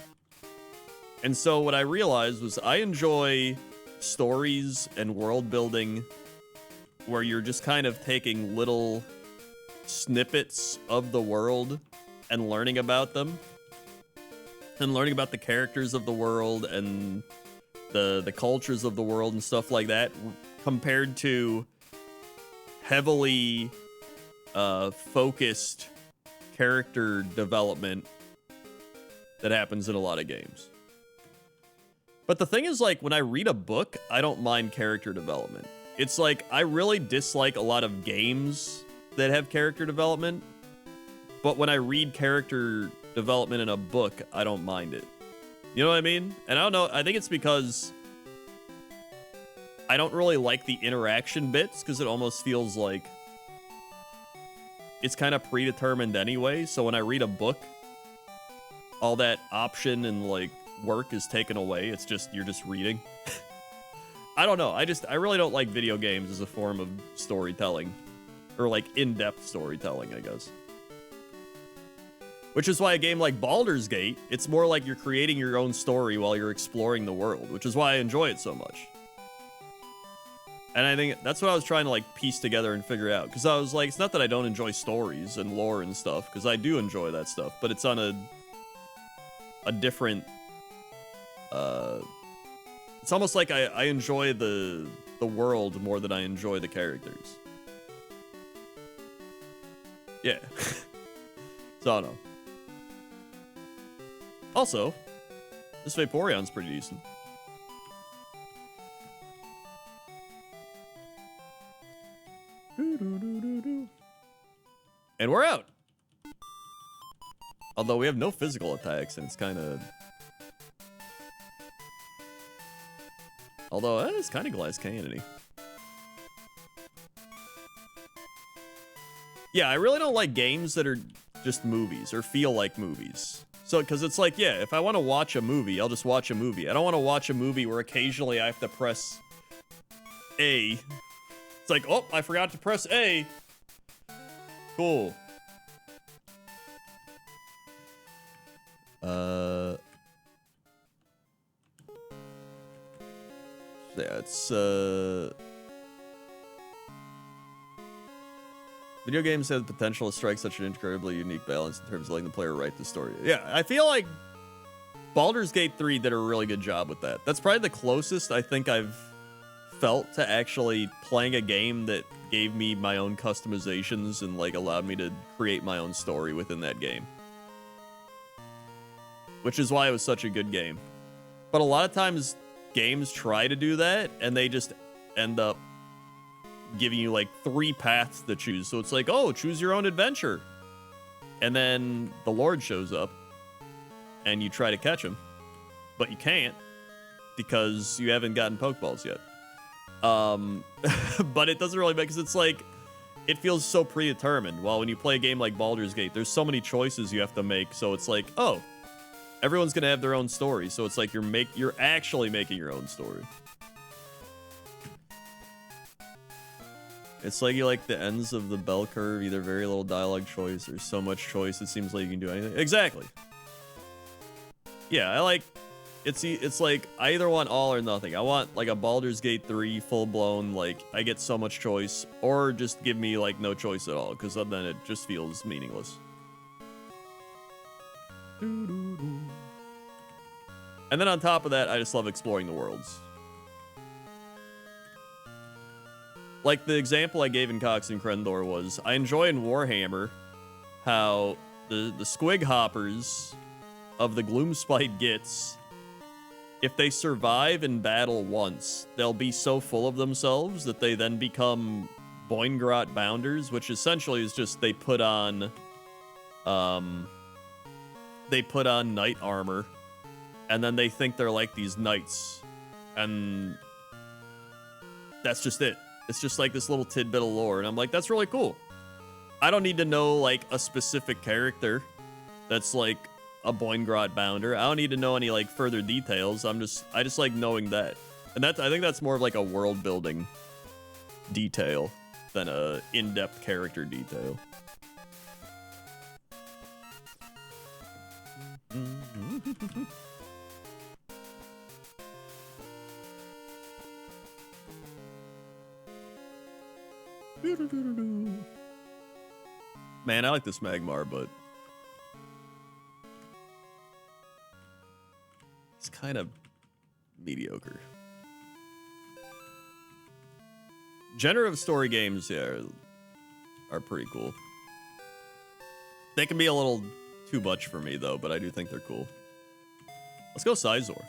And so what I realized was I enjoy stories and world building where you're just kind of taking little snippets of the world and learning about them. And learning about the characters of the world and the cultures of the world and stuff like that, compared to heavily focused character development that happens in a lot of games. But the thing is, like, when I read a book, I don't mind character development. It's like, I really dislike a lot of games that have character development, but when I read character development in a book, I don't mind it. You know what I mean? And I don't know, I think it's because I don't really like the interaction bits, because it almost feels like it's kind of predetermined anyway. So when I read a book, all that option and like work is taken away. It's just, you're just reading. I don't know. I really don't like video games as a form of storytelling, or like in-depth storytelling, I guess. Which is why a game like Baldur's Gate, it's more like you're creating your own story while you're exploring the world, which is why I enjoy it so much. And I think that's what I was trying to like piece together and figure out. Because I was like, it's not that I don't enjoy stories and lore and stuff, because I do enjoy that stuff, but it's on a different... it's almost like I enjoy the world more than I enjoy the characters. Yeah. So I don't know. Also, this Vaporeon's pretty decent. And we're out. Although we have no physical attacks, and it's kind of... Although, it's kind of glass cannon-y. Yeah, I really don't like games that are just movies, or feel like movies. So, because it's like, yeah, if I want to watch a movie, I'll just watch a movie. I don't want to watch a movie where occasionally I have to press A. It's like, oh, I forgot to press A. Cool. Yeah, it's, video games have the potential to strike such an incredibly unique balance in terms of letting the player write the story. Yeah, I feel like Baldur's Gate 3 did a really good job with that. That's probably the closest I think I've felt to actually playing a game that gave me my own customizations and like allowed me to create my own story within that game. Which is why it was such a good game. But a lot of times games try to do that and they just end up giving you like 3 paths to choose. So it's like, oh, choose your own adventure. And then the Lord shows up and you try to catch him. but you can't because you haven't gotten Pokeballs yet. But it doesn't really make, because it's like, it feels so predetermined. While when you play a game like Baldur's Gate, there's so many choices you have to make, so it's like, oh, everyone's gonna have their own story, so it's like you're actually making your own story. It's like you like the ends of the bell curve, either very little dialogue choice or so much choice it seems like you can do anything. Exactly. Yeah, I like, it's like I either want all or nothing. I want like a Baldur's Gate 3 full blown, like I get so much choice, or just give me like no choice at all, because then it just feels meaningless. And then on top of that, I just love exploring the worlds. Like the example I gave in Cox and Krendor was, I enjoy in Warhammer how the squig hoppers of the Gloomspite Gits, if they survive in battle once, they'll be so full of themselves that they then become Boingrot Bounders, which essentially is just they put on knight armor, and then they think they're like these knights, and that's just it. It's just like this little tidbit of lore, and I'm like, that's really cool. I don't need to know like a specific character that's like a Boingrot Bounder. I don't need to know any like further details. I just like knowing that. And I think that's more of like a world building detail than a in-depth character detail. Man, I like this Magmar, but it's kind of mediocre. Generative story games, yeah, are pretty cool. They can be a little too much for me, though, but I do think they're cool. Let's go Sizor.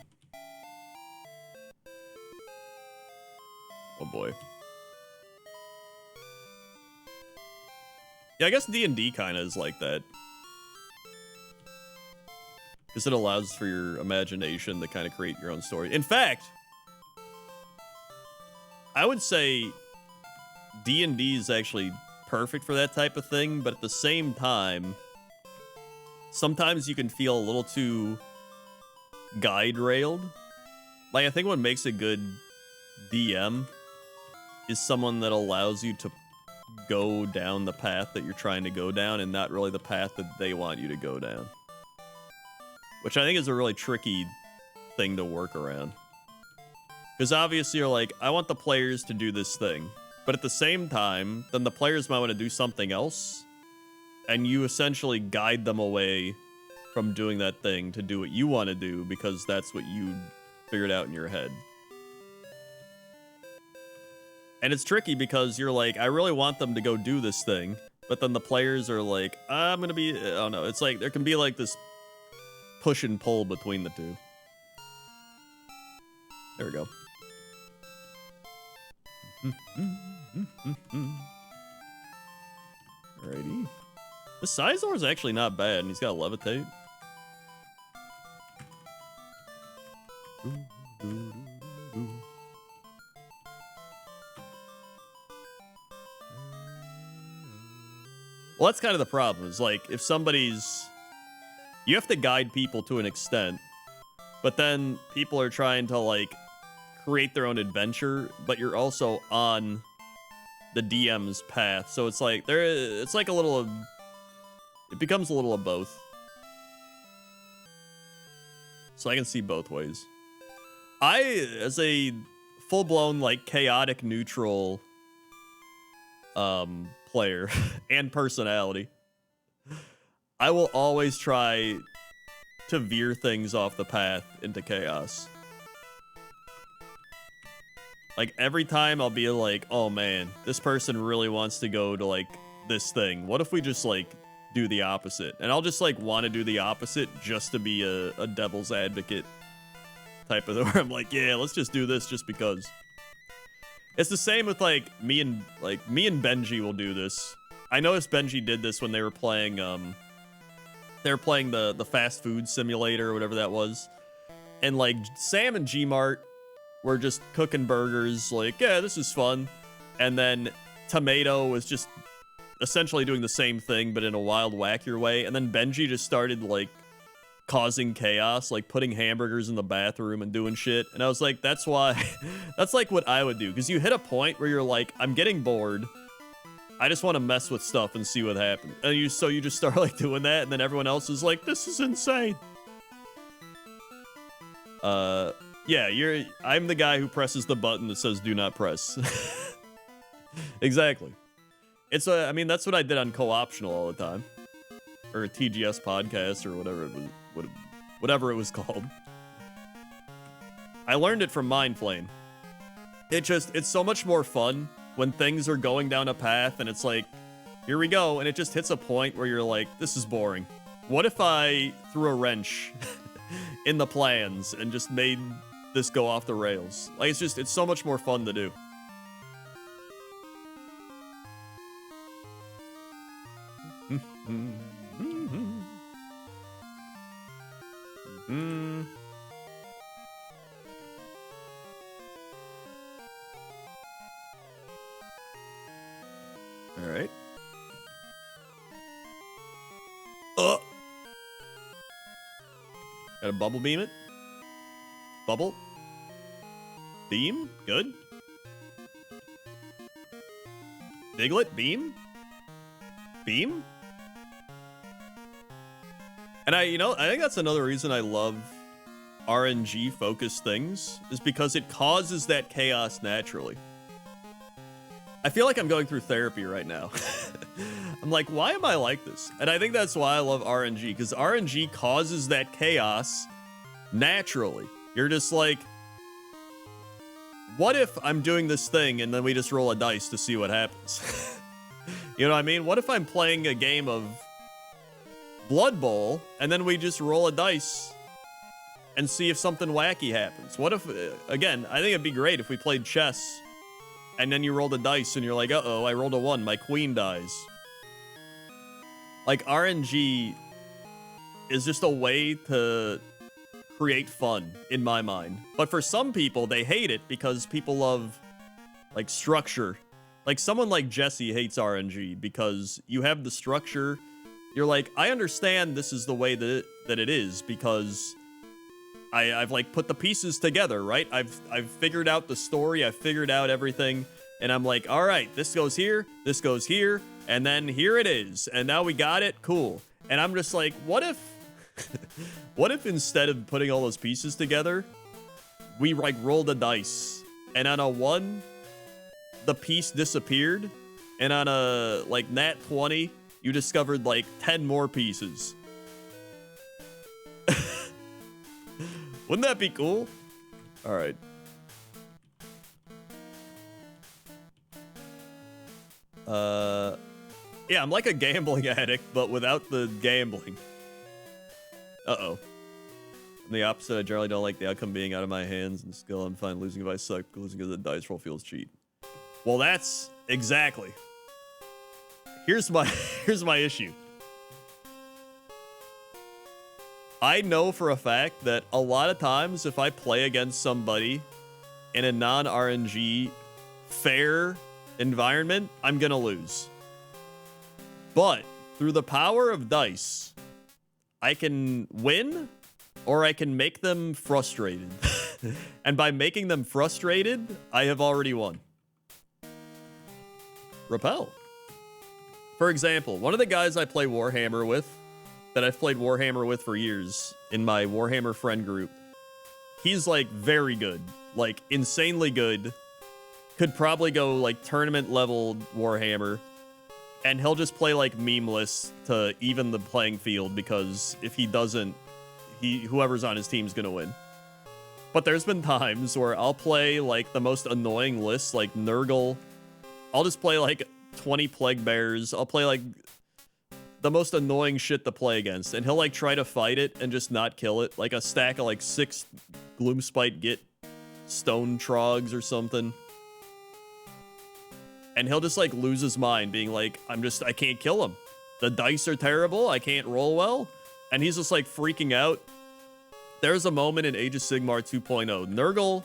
Oh, boy. Yeah, I guess D&D kind of is like that. Because it allows for your imagination to kind of create your own story. In fact, I would say D&D is actually perfect for that type of thing, but at the same time, sometimes you can feel a little too guide railed. Like, I think what makes a good DM is someone that allows you to go down the path that you're trying to go down and not really the path that they want you to go down. Which I think is a really tricky thing to work around. Because obviously you're like, I want the players to do this thing. But at the same time, then the players might want to do something else. And you essentially guide them away from doing that thing to do what you want to do because that's what you figured out in your head. And it's tricky because you're like, I really want them to go do this thing. But then the players are like, I'm going to be, I don't know. It's like, there can be like this push and pull between the two. There we go. Alrighty. This Sizor is actually not bad, and he's got Levitate. Well, that's kind of the problem, is like, if somebody's... You have to guide people to an extent, but then people are trying to, like, create their own adventure, but you're also on the DM's path, so it's like, it's like a little of... It becomes a little of both. So I can see both ways. As a full-blown, like, chaotic neutral player and personality, I will always try to veer things off the path into chaos. Like, every time I'll be like, oh man, this person really wants to go to, like, this thing. What if we just, like, do the opposite? And I'll just, like, want to do the opposite just to be a devil's advocate type of, where I'm like, yeah, let's just do this just because. It's the same with, like, me and Benji will do this. I noticed Benji did this when they were playing, the fast food simulator or whatever that was. And like Sam and Gmart were just cooking burgers, like, yeah, this is fun. And then Tomato was just essentially doing the same thing, but in a wild, wackier way. And then Benji just started like causing chaos, like putting hamburgers in the bathroom and doing shit. And I was like, that's why, that's like what I would do. Because you hit a point where you're like, I'm getting bored. I just want to mess with stuff and see what happens. And so you just start like doing that, and then everyone else is like, this is insane. Yeah, I'm the guy who presses the button that says do not press. Exactly. I mean, that's what I did on Co-Optional all the time. Or a TGS podcast or whatever it was called. I learned it from Mindflame. It's so much more fun when things are going down a path and it's like, here we go, and it just hits a point where you're like, this is boring. What if I threw a wrench in the plans and just made this go off the rails? Like, it's so much more fun to do. All right. Gotta bubble beam it. Bubble. Beam. Good. Diglett. Beam. Beam. And I think that's another reason I love RNG focused things, is because it causes that chaos naturally. I feel like I'm going through therapy right now. I'm like, why am I like this? And I think that's why I love RNG, because RNG causes that chaos naturally. You're just like, what if I'm doing this thing and then we just roll a dice to see what happens? You know what I mean? What if I'm playing a game of Blood Bowl and then we just roll a dice and see if something wacky happens? What if, again, I think it'd be great if we played chess and then you roll the dice and you're like, uh-oh, I rolled a 1, my queen dies. Like, RNG is just a way to create fun, in my mind. But for some people, they hate it because people love, like, structure. Like, someone like Jesse hates RNG because you have the structure. You're like, I understand this is the way that it is because I've like put the pieces together, right? I've figured out the story, I've figured out everything, and I'm like, all right, this goes here, and then here it is, and now we got it, cool. And I'm just like, what if what if instead of putting all those pieces together, we like rolled a dice, and on a 1, the piece disappeared, and on a like nat 20, you discovered like 10 more pieces. Wouldn't that be cool? All right. Yeah, I'm like a gambling addict, but without the gambling. Uh-oh. I'm the opposite. I generally don't like the outcome being out of my hands, and still I'm fine losing if I suck. Losing because the dice roll feels cheap. Well, that's exactly. Here's my issue. I know for a fact that a lot of times if I play against somebody in a non-RNG fair environment, I'm gonna lose. But through the power of dice, I can win or I can make them frustrated. And by making them frustrated, I have already won. Repel. For example, one of the guys I play Warhammer with, that I've played Warhammer with for years in my Warhammer friend group, he's like very good, like insanely good, could probably go like tournament level Warhammer, and he'll just play like memeless to even the playing field, because if he doesn't, whoever's on his team's gonna win. But there's been times where I'll play like the most annoying lists, like Nurgle. I'll just play like 20 Plague Bears. I'll play like the most annoying shit to play against, and he'll like try to fight it and just not kill it, like a stack of like 6 Gloomspite Git Stone Trogs or something, and he'll just like lose his mind being like, I can't kill him, the dice are terrible, I can't roll well, and he's just like freaking out There's a moment in Age of Sigmar 2.0. Nurgle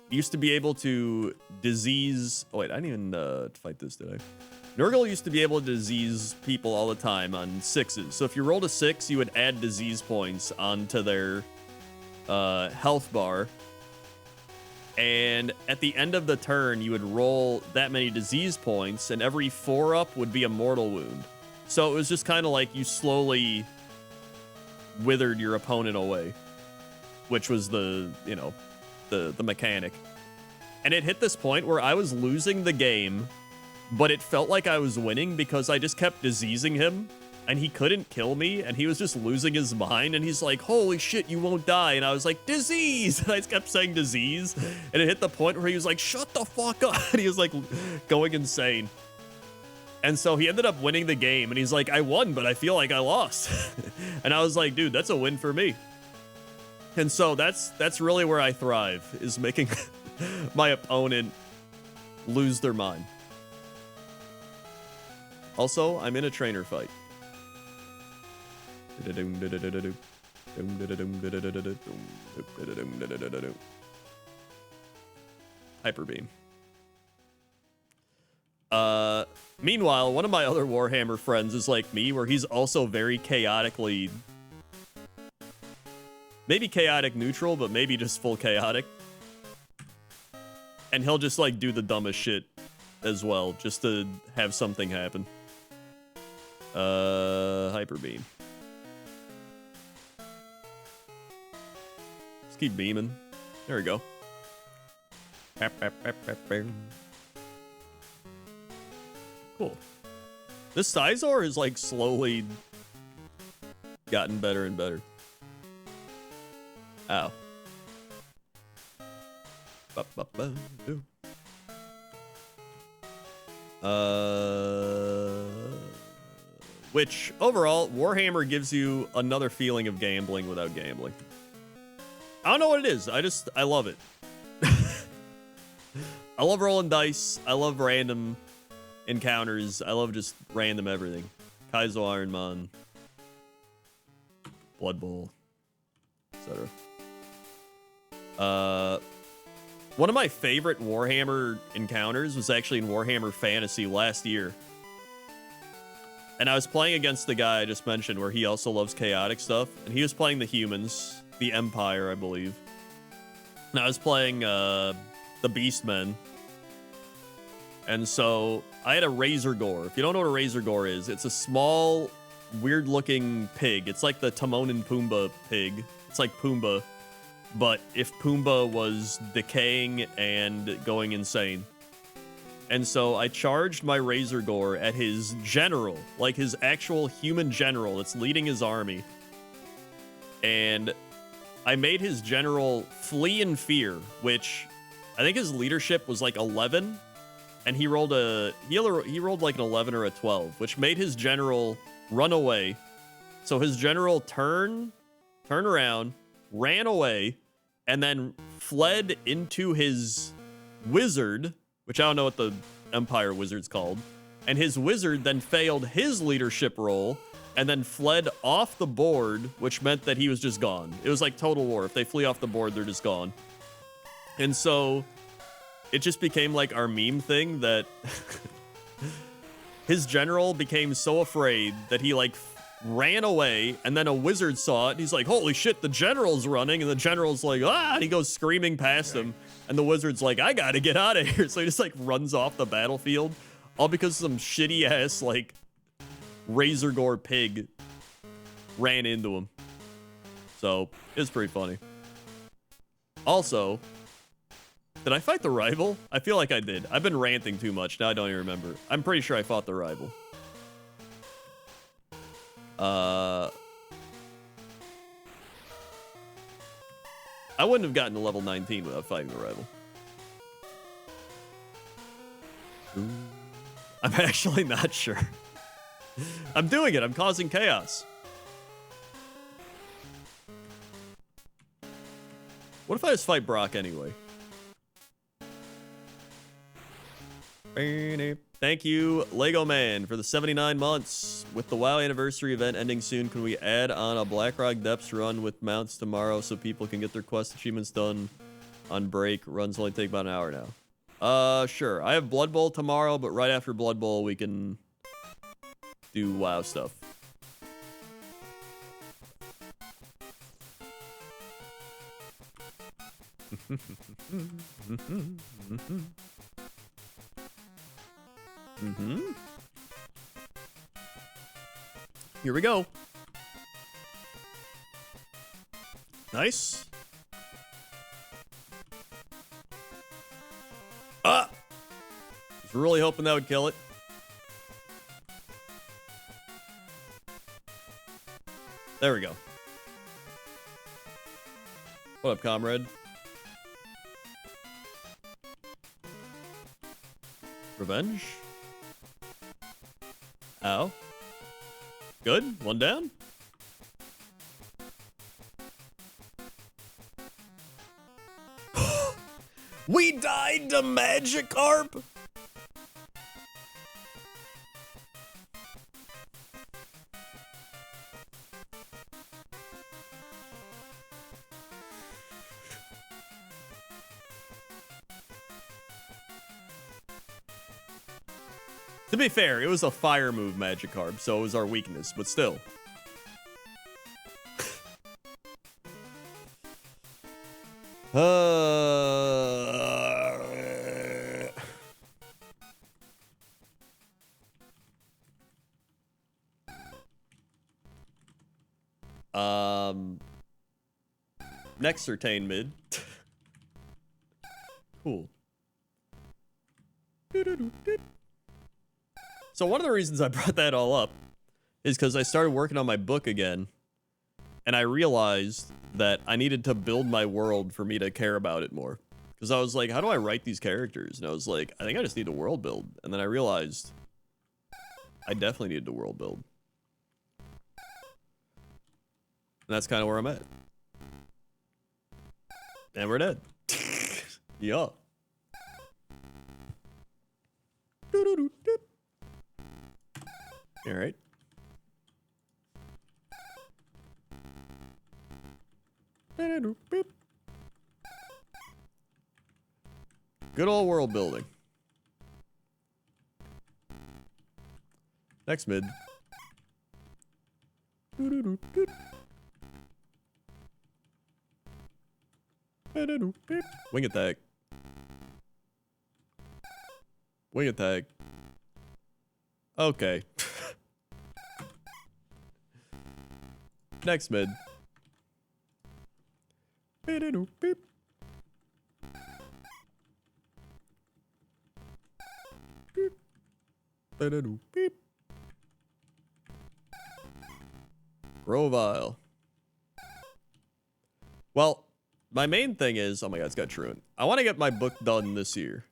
used to be able to disease... Oh, wait, I didn't even fight this, did I? Nurgle used to be able to disease people all the time on 6s. So if you rolled a 6, you would add disease points onto their health bar. And at the end of the turn, you would roll that many disease points, and every 4-up would be a mortal wound. So it was just kind of like you slowly withered your opponent away, which was the, you know, the mechanic. And it hit this point where I was losing the game, but it felt like I was winning because I just kept diseasing him, and he couldn't kill me, and he was just losing his mind, and he's like, holy shit, you won't die. And I was like, disease! And I just kept saying disease, and it hit the point where he was like, shut the fuck up! And he was like going insane. And so he ended up winning the game, and he's like, I won, but I feel like I lost. And I was like, dude, that's a win for me. And so that's really where I thrive, is making my opponent lose their mind. Also, I'm in a trainer fight. Hyper beam. Meanwhile, one of my other Warhammer friends is like me, where he's also very chaotically... Maybe chaotic neutral, but maybe just full chaotic. And he'll just, like, do the dumbest shit as well, just to have something happen. Hyper beam. Just keep beaming. There we go. Cool. This Sizor is like slowly gotten better and better. Ow. Which, overall, Warhammer gives you another feeling of gambling without gambling. I don't know what it is. I love it. I love rolling dice. I love random encounters. I love just random everything. Kaizo Ironman. Blood Bowl. Etc. One of my favorite Warhammer encounters was actually in Warhammer Fantasy last year. And I was playing against the guy I just mentioned, where he also loves chaotic stuff. And he was playing the humans, the Empire, I believe. And I was playing the Beastmen. And so I had a Razor Gore. If you don't know what a Razor Gore is, it's a small, weird-looking pig. It's like the Timon and Pumbaa pig. It's like Pumbaa, but if Pumbaa was decaying and going insane. And so I charged my Razor Gore at his general, like his actual human general that's leading his army. And I made his general flee in fear, which I think his leadership was like 11. And he rolled like an 11 or a 12, which made his general run away. So his general turned around, ran away, and then fled into his wizard, which I don't know what the Empire wizard's called. And his wizard then failed his leadership role and then fled off the board, which meant that he was just gone. It was like Total War. If they flee off the board, they're just gone. And so it just became like our meme thing that his general became so afraid that he like ran away, and then a wizard saw it and he's like, holy shit, the general's running, and the general's like, ah, and he goes screaming past him, and the wizard's like, I gotta get out of here. So he just like runs off the battlefield, all because some shitty ass like Razor Gore pig ran into him. So it was pretty funny. Also, did I fight the rival? I feel like I did. I've been ranting too much. Now I don't even remember. I'm pretty sure I fought the rival. I wouldn't have gotten to level 19 without fighting the rival. Ooh. I'm actually not sure. I'm doing it. I'm causing chaos. What if I just fight Brock anyway? Thank you, Lego Man, for the 79 months. With the WoW anniversary event ending soon, can we add on a Blackrock Depths run with mounts tomorrow so people can get their quest achievements done on break? Runs only take about an hour now. Sure. I have Blood Bowl tomorrow, but right after Blood Bowl, we can do WoW stuff. Here we go. Nice. Ah! Was really hoping that would kill it. There we go. What up, comrade? Revenge? Ow. Good. One down. We died to Magikarp? To be fair, it was a fire move, Magikarp, so it was our weakness, but still. Next Certain mid. Cool. So one of the reasons I brought that all up is because I started working on my book again, and I realized that I needed to build my world for me to care about it more. Because I was like, how do I write these characters? And I was like, I think I just need a world build. And then I realized I definitely needed a world build. And that's kind of where I'm at. And we're dead. Yeah. All right. Good old world building. Next mid. Wing attack. Wing attack. Okay. Next mid. Grovile. Well, my main thing is, oh my god, it's got truant. I want to get my book done this year.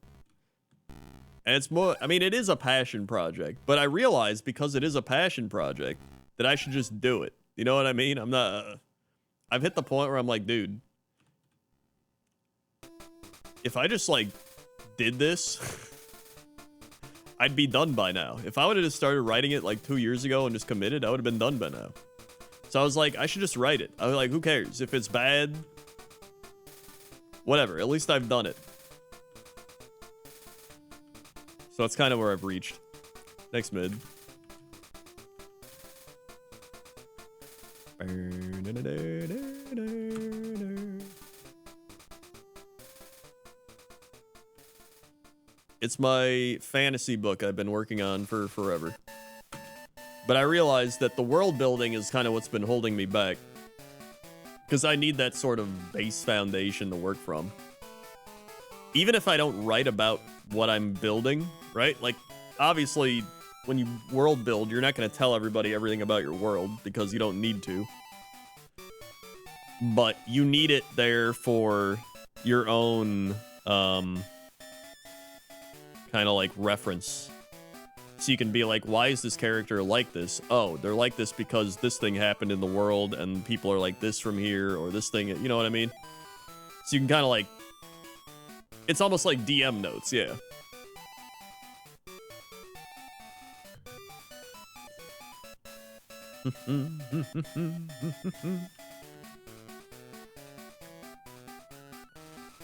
And it's more, I mean, it is a passion project, but I realize because it is a passion project that I should just do it. You know what I mean? I'm not, I've hit the point where I'm like, dude, if I just like did this, I'd be done by now. If I would have just started writing it like 2 years ago and just committed, I would have been done by now. So I was like, I should just write it. I was like, who cares? If it's bad, whatever. At least I've done it. So that's kind of where I've reached. Next mid. It's my fantasy book I've been working on for forever. But I realized that the world building is kind of what's been holding me back. Because I need that sort of base foundation to work from. Even if I don't write about what I'm building, right? Like, obviously, when you world build, you're not going to tell everybody everything about your world because you don't need to. But you need it there for your own kind of like reference. So you can be like, why is this character like this? Oh, they're like this because this thing happened in the world and people are like this from here, or this thing, you know what I mean? So you can kind of like, it's almost like DM notes, yeah.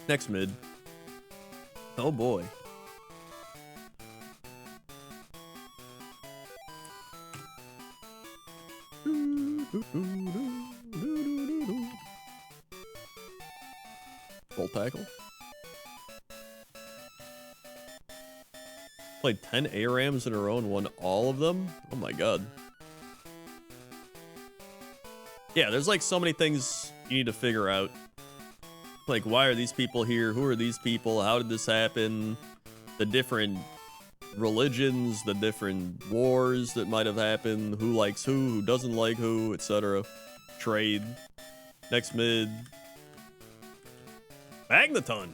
Next mid. Oh boy. Full tackle. Played 10 ARAMs in a row and won all of them? Oh my god. Yeah, there's like so many things you need to figure out. Like, why are these people here? Who are these people? How did this happen? The different religions, the different wars that might have happened, who likes who doesn't like who, etc. Trade. Next mid. Magneton!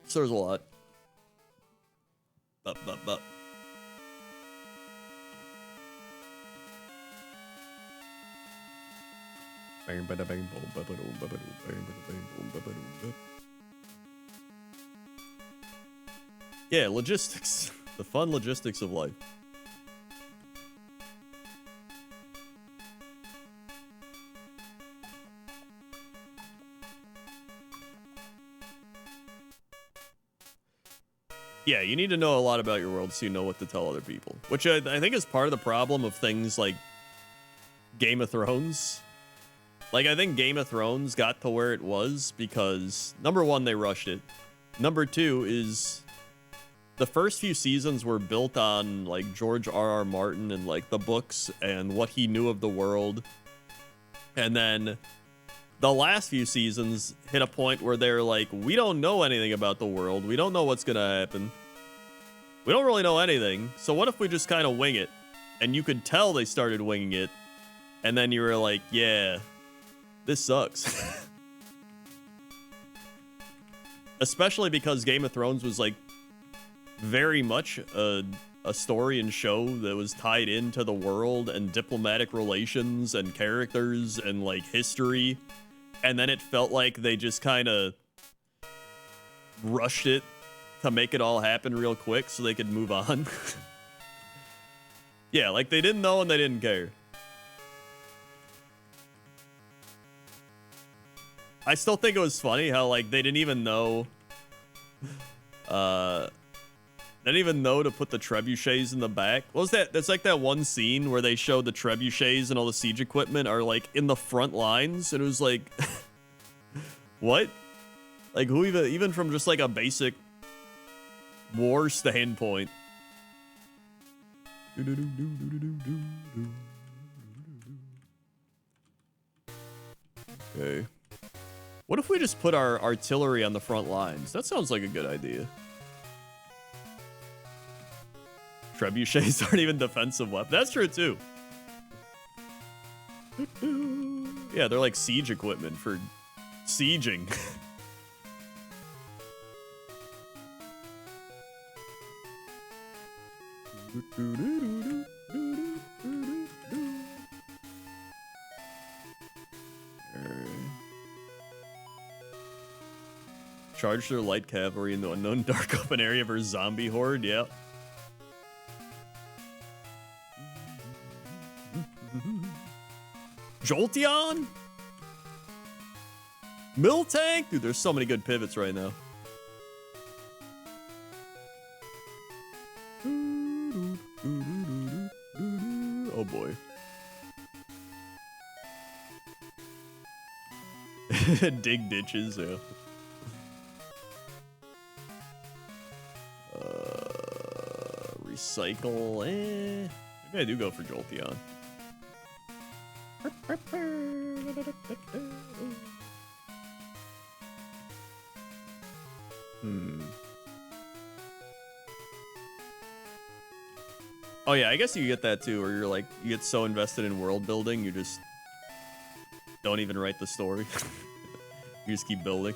So there's a lot. Up. Yeah, logistics. The fun logistics of life. Yeah, you need to know a lot about your world so you know what to tell other people. Which I think is part of the problem of things like Game of Thrones. Like, I think Game of Thrones got to where it was because, number one, they rushed it. Number two is the first few seasons were built on, like, George R.R. Martin and, like, the books and what he knew of the world. And then the last few seasons hit a point where they're like, we don't know anything about the world. We don't know what's going to happen. We don't really know anything. So what if we just kind of wing it? And you could tell they started winging it. And then you were like, yeah, this sucks. Especially because Game of Thrones was like very much a story and show that was tied into the world and diplomatic relations and characters and like history. And then it felt like they just kind of rushed it to make it all happen real quick so they could move on. Yeah, like they didn't know and they didn't care. I still think it was funny how like they didn't even know they didn't even know to put the trebuchets in the back. What was that? That's like that one scene where they show the trebuchets and all the siege equipment are like in the front lines, and it was like what? Like who even from just like a basic war standpoint. Okay. What if we just put our artillery on the front lines? That sounds like a good idea. Trebuchets aren't even defensive weapons. That's true too. Yeah, they're like siege equipment for sieging. Charge their light cavalry in the unknown dark open area for zombie horde. Yeah. Jolteon? Miltank? Dude, there's so many good pivots right now. Oh boy. Dig ditches, yeah. Recycle, Maybe I do go for Jolteon. Oh yeah, I guess you get that too, where you're like, you get so invested in world building, you just don't even write the story. You just keep building.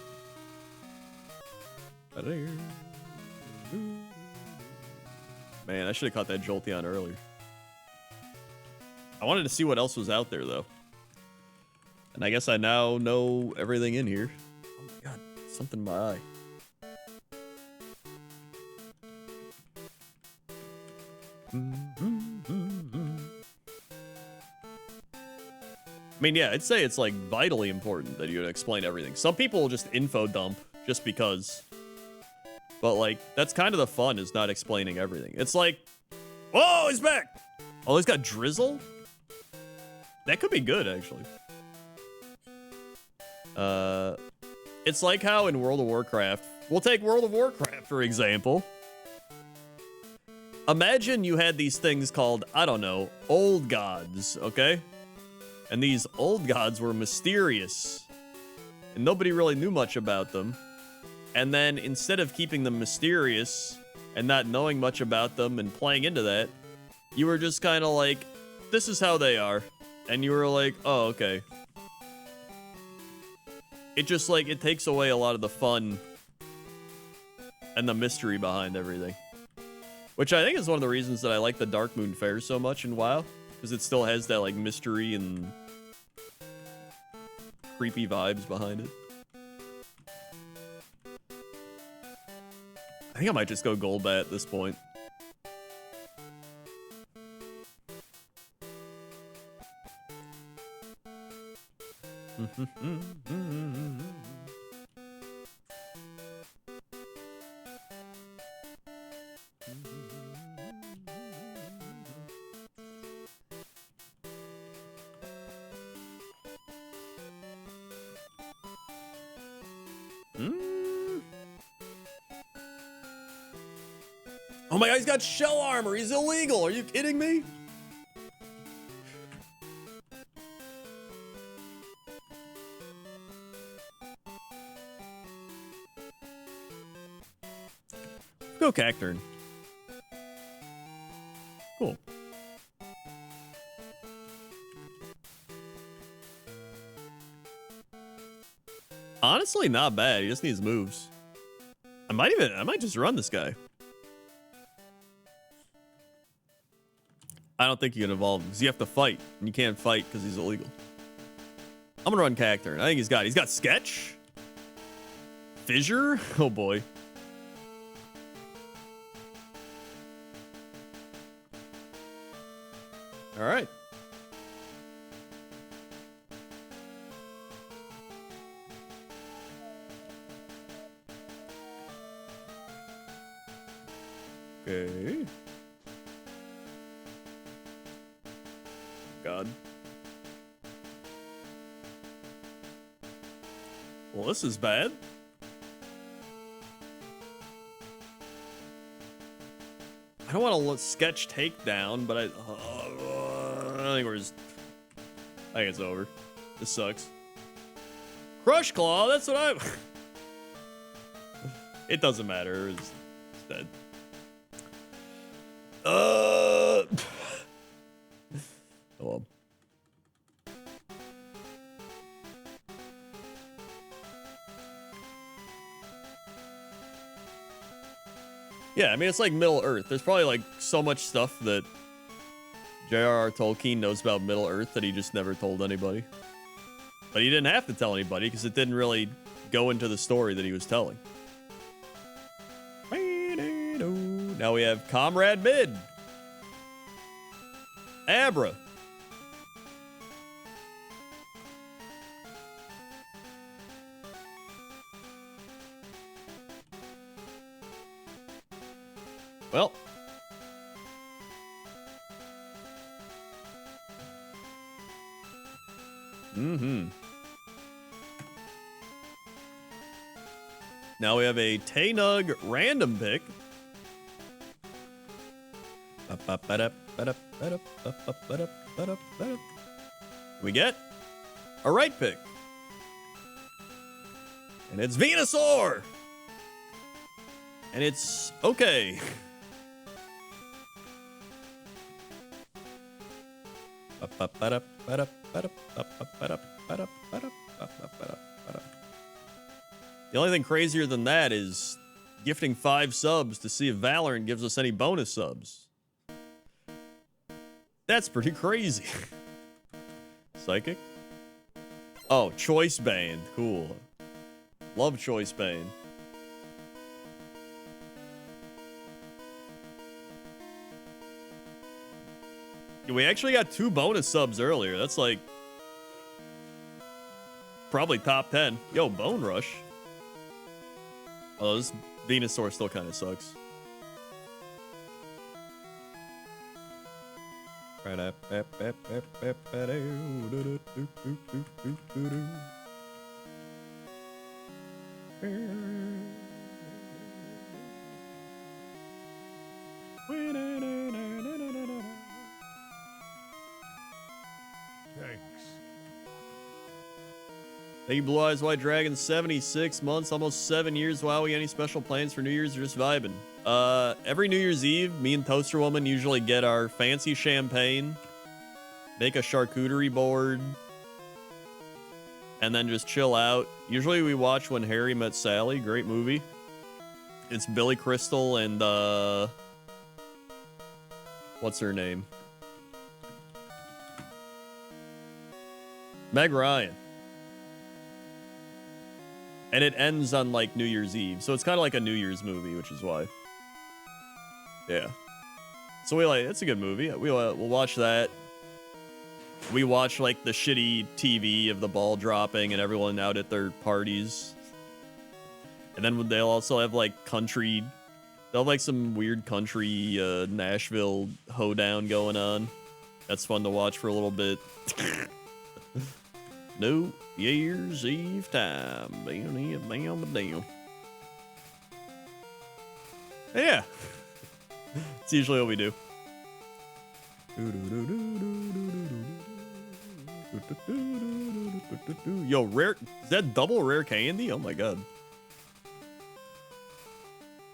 Man, I should have caught that Jolteon earlier. I wanted to see what else was out there, though. And I guess I now know everything in here. Oh my god, something in my eye. I mean, yeah, I'd say it's like vitally important that you explain everything. Some people will just info dump just because. But like, that's kind of the fun, is not explaining everything. It's like, whoa, he's back. Oh, he's got drizzle? That could be good, actually. It's like how in World of Warcraft, we'll take World of Warcraft, for example. Imagine you had these things called, I don't know, old gods, okay? And these old gods were mysterious. And nobody really knew much about them. And then instead of keeping them mysterious and not knowing much about them and playing into that, you were just kind of like, this is how they are. And you were like, oh, okay. It just like, it takes away a lot of the fun and the mystery behind everything. Which I think is one of the reasons that I like the Dark Moon Fair so much in WoW. Because it still has that like mystery and creepy vibes behind it. I think I might just go Golbat at this point. Oh my god, he's got shell armor. He's illegal. Are you kidding me? Go Cacturn. Cool. Honestly, not bad. He just needs moves. I might just run this guy. I don't think you can evolve him because you have to fight, and you can't fight because he's illegal. I'm gonna run Cacturn. I think he's got Sketch, Fissure. Oh boy. All right. Okay. God. Well, this is bad. I don't want to let Sketch takedown, but I think we're just. I think it's over. This sucks. Crush Claw. That's what I. It doesn't matter. It's dead. Oh well. Yeah, I mean, it's like Middle Earth. There's probably like so much stuff that J.R.R. Tolkien knows about Middle Earth that he just never told anybody. But he didn't have to tell anybody because it didn't really go into the story that he was telling. Now we have Comrade Mid. Abra. Well. Now we have a Taynug random pick. We get a right pick. And it's Venusaur. And it's okay. The only thing crazier than that is gifting 5 subs to see if Valorant gives us any bonus subs. That's pretty crazy. Psychic? Oh, Choice Band. Cool. Love Choice Band. We actually got 2 bonus subs earlier. That's like Probably top 10. Yo, Bone Rush. Oh, this Venusaur still kind of sucks. Thanks. Thank you, Blue Eyes White Dragon. 76 months, almost 7 years. Wowie, any special plans for New Year's or just vibing? Every New Year's Eve, me and Toaster Woman usually get our fancy champagne, make a charcuterie board, and then just chill out. Usually we watch When Harry Met Sally. Great movie. It's Billy Crystal and, what's her name? Meg Ryan. And it ends on, like, New Year's Eve. So it's kind of like a New Year's movie, which is why. Yeah. So we like, it's a good movie. We'll watch that. We watch, like, the shitty TV of the ball dropping and everyone out at their parties. And then they'll also have, like, country... They'll have, like, some weird country Nashville hoedown going on. That's fun to watch for a little bit. New Year's Eve time. Bam. Yeah. It's usually what we do. Yo, rare. Is that double rare candy? Oh my god.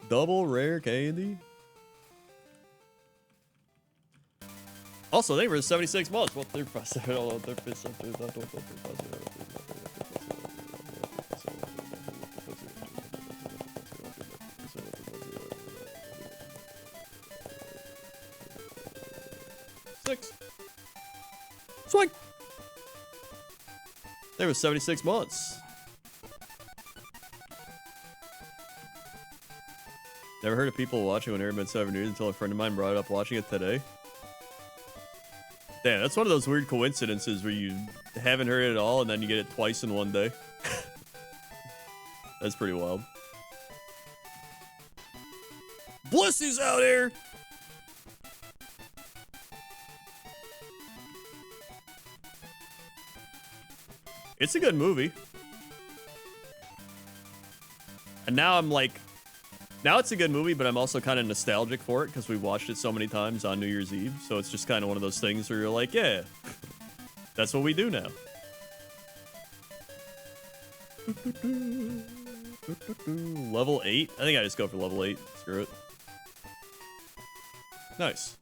Double rare candy? Also, they were 76 months. What they're six. Swing. They were 76 months. Never heard of people watching When Harry Met Sally News until a friend of mine brought it up watching it today. Damn, that's one of those weird coincidences where you haven't heard it at all and then you get it twice in one day. That's pretty wild. Blissy's out here! It's a good movie. And now I'm like... Now it's a good movie, but I'm also kind of nostalgic for it because we watched it so many times on New Year's Eve. So it's just kind of one of those things where you're like, yeah, that's what we do now. Level 8? I think I just go for level 8. Screw it. Nice.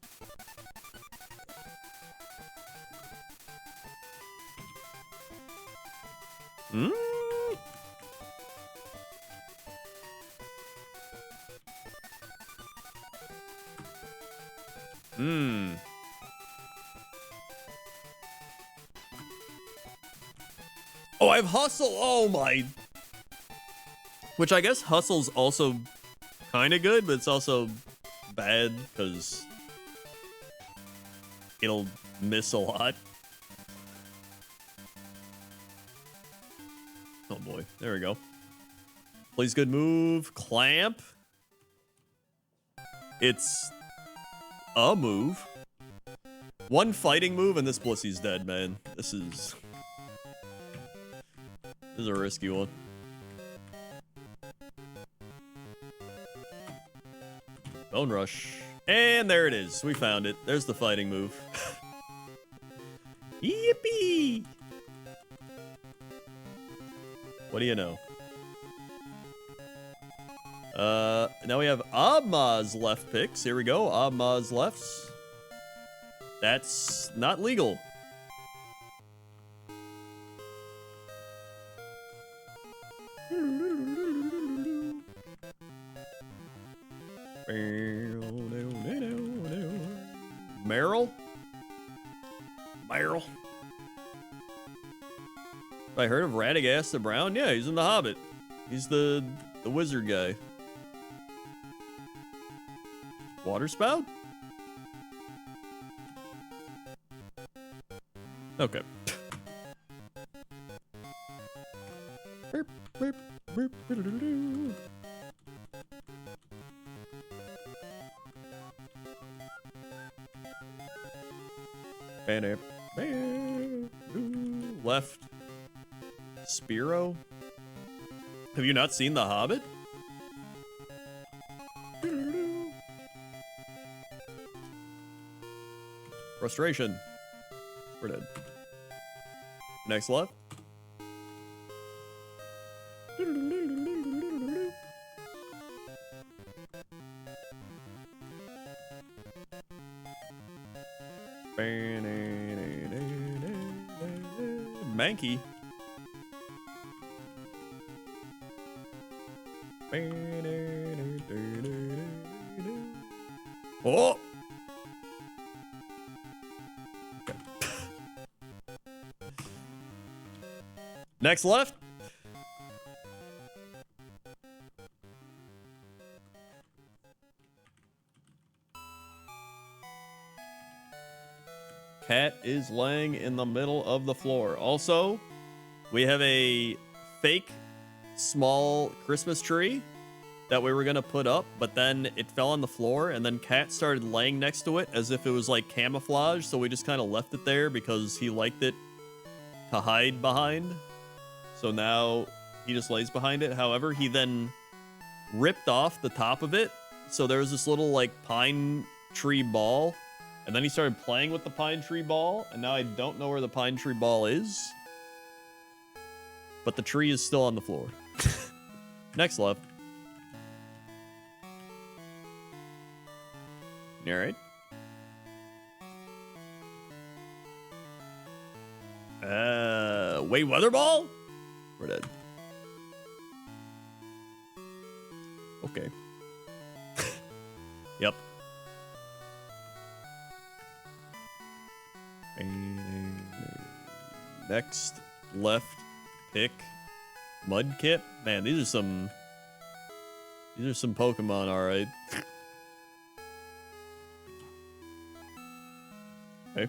Oh, I have Hustle. Oh my. Which I guess Hustle's also kind of good, but it's also bad because it'll miss a lot. Oh boy. There we go. Plays good move. Clamp. It's a move. One fighting move and this Blissy's dead, man. This is a risky one. Bone Rush. And there it is. We found it. There's the fighting move. Yippee! What do you know? Now we have Abma's left picks. Here we go. Abma's lefts. That's not legal. Meryl? Meryl. I heard of Radagast the Brown? Yeah, he's in The Hobbit. He's the wizard guy. Water spout? Okay. Left. Spiro? Have you not seen The Hobbit? Frustration. We're dead. Next left. Mankey. Oh! Okay. Next left. Cat is laying in the middle of the floor. Also, we have a fake small Christmas tree that we were gonna put up, but then it fell on the floor, and then Cat started laying next to it as if it was like camouflage, so we just kind of left it there because he liked it to hide behind. So now he just lays behind it. However, he then ripped off the top of it, so there was this little like pine tree ball, and then he started playing with the pine tree ball, and now I don't know where the pine tree ball is, but the tree is still on the floor. Next left. You alright? Wait, Weatherball? We're dead. Okay. Yep. Next left pick. Mudkip? Man, these are some Pokemon, alright. Okay.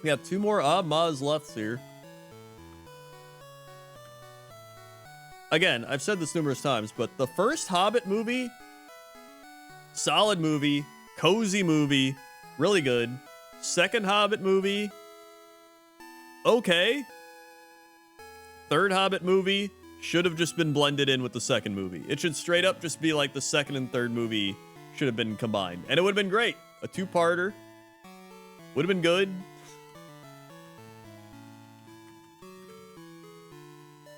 We got 2 more Maz left here. Again, I've said this numerous times, but the first Hobbit movie, solid movie, cozy movie, really good. Second Hobbit movie, okay. Third Hobbit movie should have just been blended in with the second movie. It should straight up just be like the second and third movie should have been combined. And it would have been great. A 2-parter. Would have been good.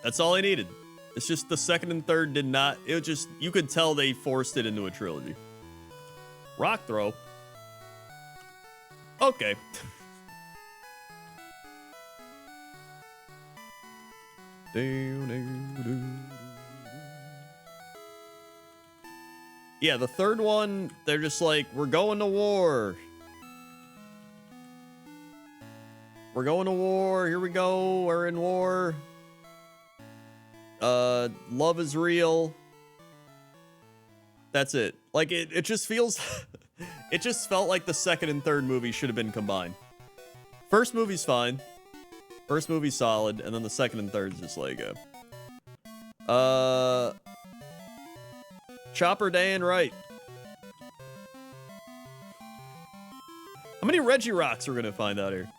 That's all I needed. It's just the second and third did not... It was just... You could tell they forced it into a trilogy. Rock throw. Okay. Yeah, the third one, they're just like, we're going to war. We're going to war. Here we go. We're in war. Love is real. That's it. Like, it just feels... It just felt like the second and third movie should have been combined. First movie's fine. First movie's solid, and then the second and third's just like Chopper Day and Right. How many Reggie Rocks are we gonna find out here?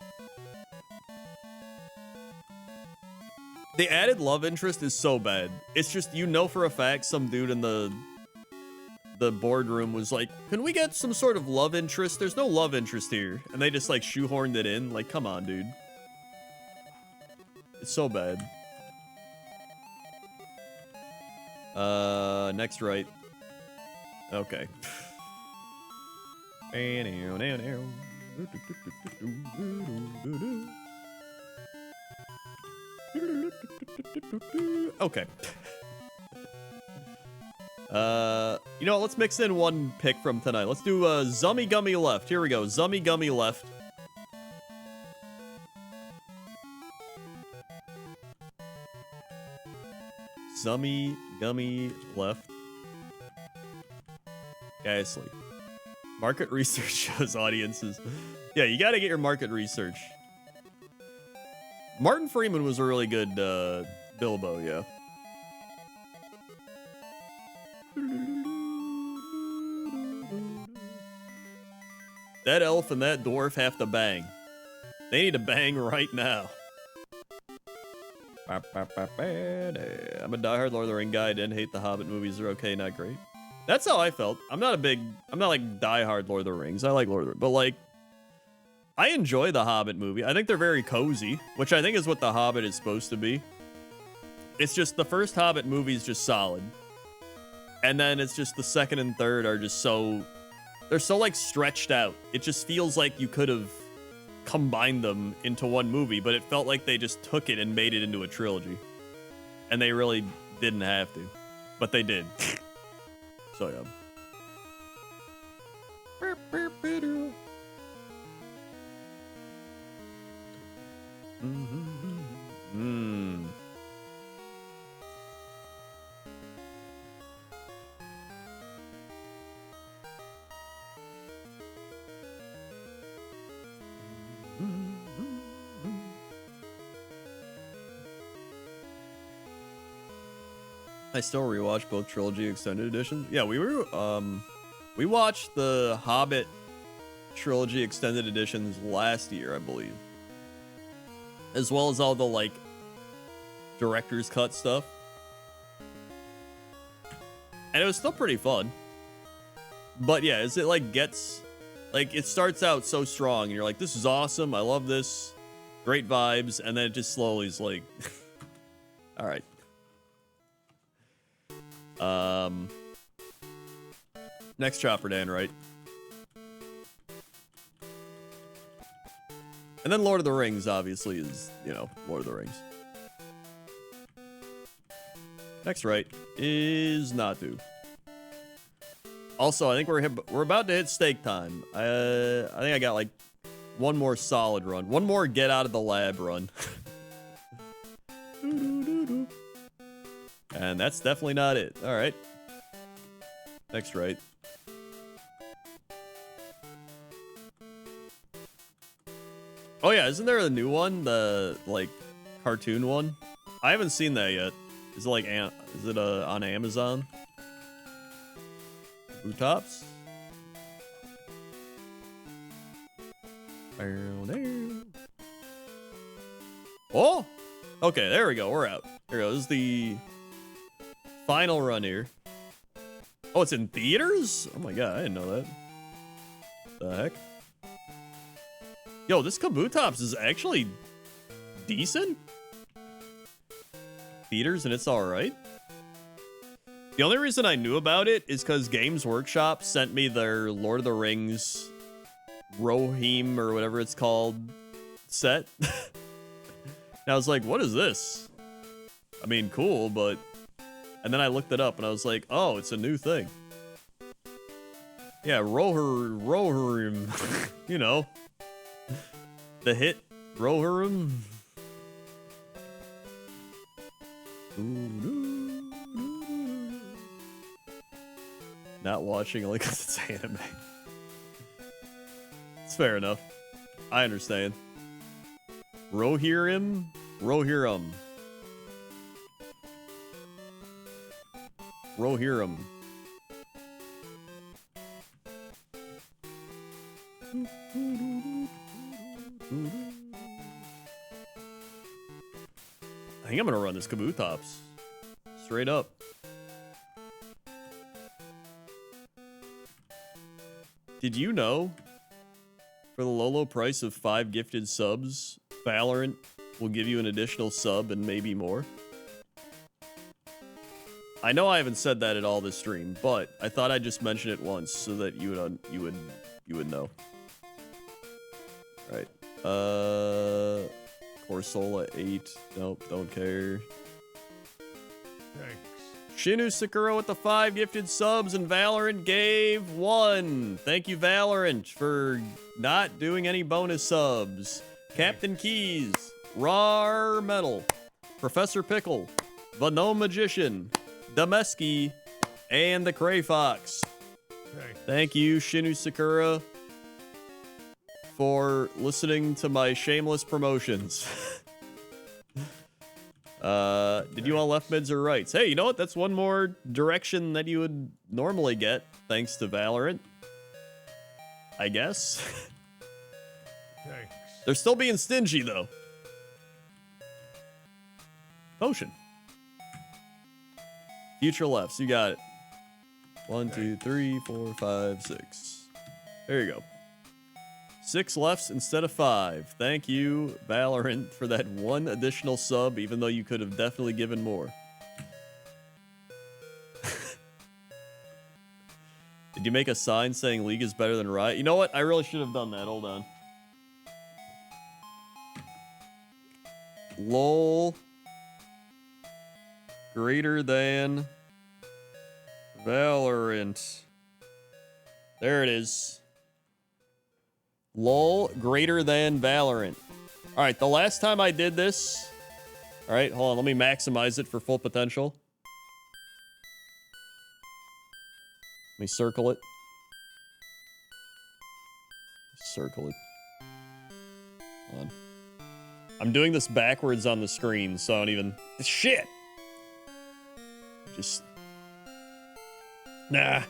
The added love interest is so bad. It's just, you know for a fact some dude in the boardroom was like, can we get some sort of love interest? There's no love interest here. And they just like shoehorned it in. Like, come on, dude. It's so bad. Next right. Okay. Okay. You know what? Let's mix in one pick from tonight. Let's do Zummy Gummy Left. Here we go. Zummy Gummy Left. gummy left. Ghastly. Market research shows audiences. Yeah, you gotta get your market research. Martin Freeman was a really good Bilbo, yeah. That elf and that dwarf have to bang. They need to bang right now. I'm a diehard Lord of the Ring guy. I didn't hate the Hobbit movies. They're okay, not great. That's how I felt. I'm not like diehard Lord of the Rings. I like Lord of the Rings, but like, I enjoy the Hobbit movie. I think they're very cozy, which I think is what the Hobbit is supposed to be. It's just the first Hobbit movie is just solid. And then it's just the second and third are just they're so like stretched out. It just feels like you could have combined them into one movie, but it felt like they just took it and made it into a trilogy. And they really didn't have to, but they did. So yeah. I still rewatch both trilogy extended editions. Yeah, we watched the Hobbit trilogy extended editions last year, I believe. As well as all the like director's cut stuff. And it was still pretty fun. But yeah, as it like gets like it starts out so strong and you're like, this is awesome, I love this. Great vibes, and then it just slowly is like all right. Next Chopper Dan, right? And then Lord of the Rings, obviously, is, you know, Lord of the Rings. Next right is Natu. Also, I think we're about to hit steak time. I think I got like one more solid run. One more get out of the lab run. And that's definitely not it. All right. Next right. Oh yeah, isn't there a new one? The like cartoon one? I haven't seen that yet. Is it like is it on Amazon? Boot tops? Oh! Okay, there we go. We're out. There we go. This is the final run here. Oh, it's in theaters? Oh my god, I didn't know that. The heck? Yo, this Kabutops is actually decent. Theaters and it's alright. The only reason I knew about it is because Games Workshop sent me their Lord of the Rings Rohirrim or whatever it's called set. And I was like, what is this? I mean, cool, but... And then I looked it up and I was like, oh, it's a new thing. Yeah, Rohirrim. You know. The hit Rohirrim. Not watching only because it's anime. It's fair enough. I understand. Rohirrim? Rohirrim. Rohirrim. I think I'm gonna run this Kabutops. Straight up. Did you know, for the low price of 5 gifted subs, Valorant will give you an additional sub and maybe more? I know I haven't said that at all this stream, but I thought I'd just mention it once so that you would know. All right. Corsola 8. Nope, don't care. Thanks. Shinu Sakura with the 5 gifted subs, and Valorant gave 1. Thank you, Valorant, for not doing any bonus subs. Captain Keys, Rar Metal, Professor Pickle, the Gnome Magician, Demeski, and the Cray Fox. Okay. Thank you, Shinu Sakura, for listening to my shameless promotions. Did you want left mids or rights? Hey, you know what? That's one more direction that you would normally get, thanks to Valorant. I guess. Thanks. They're still being stingy, though. Potion. Future lefts, you got it. 1, 2, 3, 4, 5, 6. There you go. 6 lefts instead of 5. Thank you, Valorant, for that 1 additional sub, even though you could have definitely given more. Did you make a sign saying League is better than Riot? You know what? I really should have done that. Hold on. LOL greater than Valorant. There it is. LOL greater than Valorant. All right, the last time I did this. All right, hold on. Let me maximize it for full potential. Let me circle it. Circle it. Hold on. I'm doing this backwards on the screen, so I don't even... Shit! Just... Nah.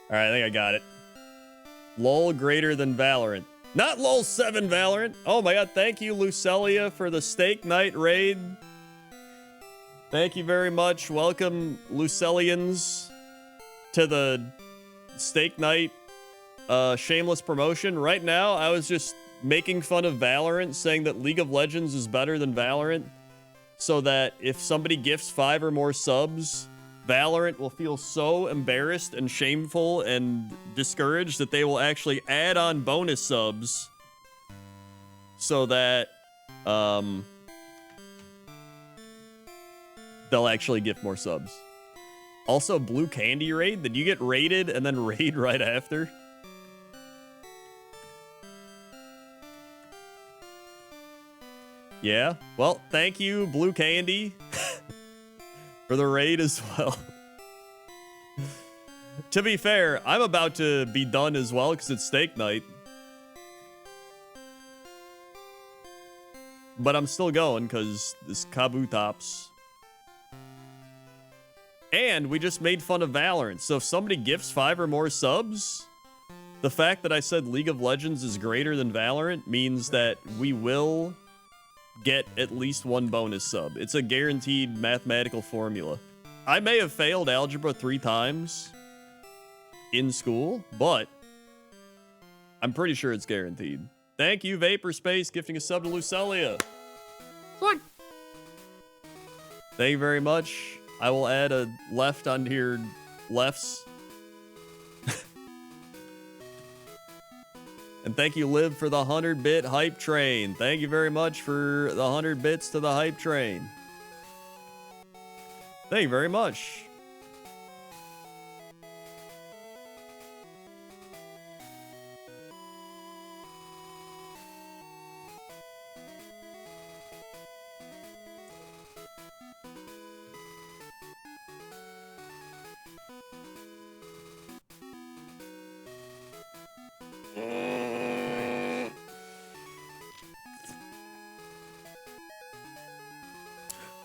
Alright, I think I got it. LOL greater than Valorant. Not LOL 7 Valorant! Oh my god, thank you, Lucelia, for the Steak Night raid. Thank you very much. Welcome, Lucelians, to the Steak Night shameless promotion. Right now, I was just making fun of Valorant, saying that League of Legends is better than Valorant, so that if somebody gifts 5 or more subs, Valorant will feel so embarrassed and shameful and discouraged that they will actually add on bonus subs so that they'll actually gift more subs. Also, Blue Candy raid. Did you get raided and then raid right after? Yeah, well, thank you, Blue Candy, for the raid as well. To be fair, I'm about to be done as well because it's steak night. But I'm still going because this Kabu tops. And we just made fun of Valorant. So if somebody gifts 5 or more subs, the fact that I said League of Legends is greater than Valorant means that we will get at least 1 bonus sub. It's a guaranteed mathematical formula. I may have failed algebra 3 times in school, but I'm pretty sure it's guaranteed. Thank you, Vapor Space, gifting a sub to Lucelia. What? Thank you very much. I will add a left onto your lefts. And thank you, Liv, for the 100-bit hype train. Thank you very much for the 100 bits to the hype train. Thank you very much.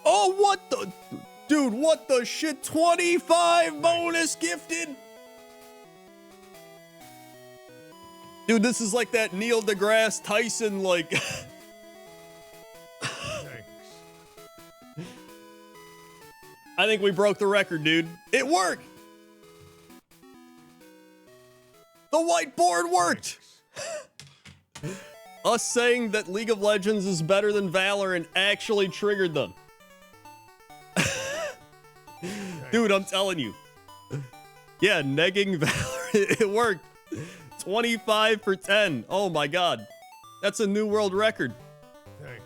Oh, what the... Dude, what the shit? 25 bonus gifted? Dude, this is like that Neil deGrasse Tyson, like... Thanks. I think we broke the record, dude. It worked! The whiteboard worked! Us saying that League of Legends is better than Valorant actually triggered them. Dude, I'm telling you. Yeah, negging Valorant, it worked. 25 for 10. Oh my god. That's a new world record. Thanks.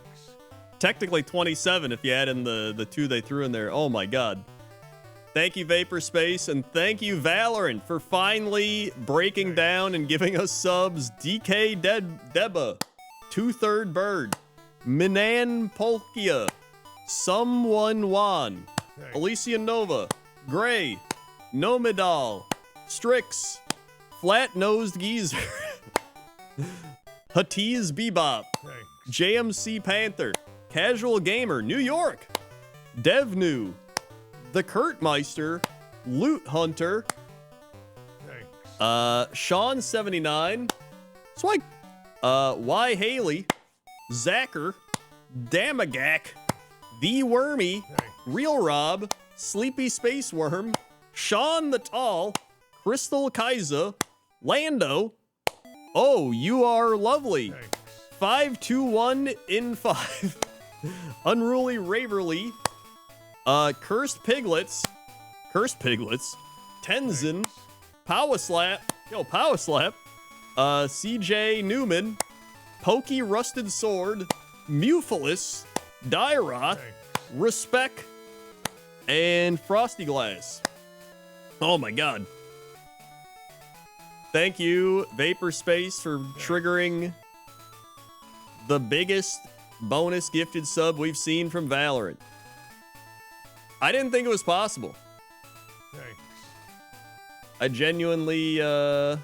Technically 27 if you add in the 2 they threw in there. Oh my god. Thank you, Vapor Space, and thank you, Valorant, for finally breaking down and giving us subs. DK Deba, 2/3 Bird, Minan Polkia, Someone Wan, Thanks. Alicia Nova, Gray, Nomidal, Strix, Flat-Nosed Geezer, Hatiz Bebop, Thanks. JMC Panther, Casual Gamer, New York, Devnu, The Kurtmeister, Loot Hunter, Thanks. Sean 79, Swag, Y Haley, Zacher, Damagak, The Wormy, Thanks. Real Rob, Sleepy Space Worm, Sean the Tall, Crystal Kaizo, Lando. Oh, you are lovely. Thanks. 521 in 5. Unruly Raverly. Cursed Piglets. Tenzin. Power Slap. Yo, Power Slap. CJ Newman. Pokey Rusted Sword. Mufilus. Dairoth. Thanks. Respect. And Frosty Glass. Oh my god. Thank you, Vapor Space, for triggering the biggest bonus gifted sub we've seen from Valorant. I didn't think it was possible. Thanks. I genuinely thought,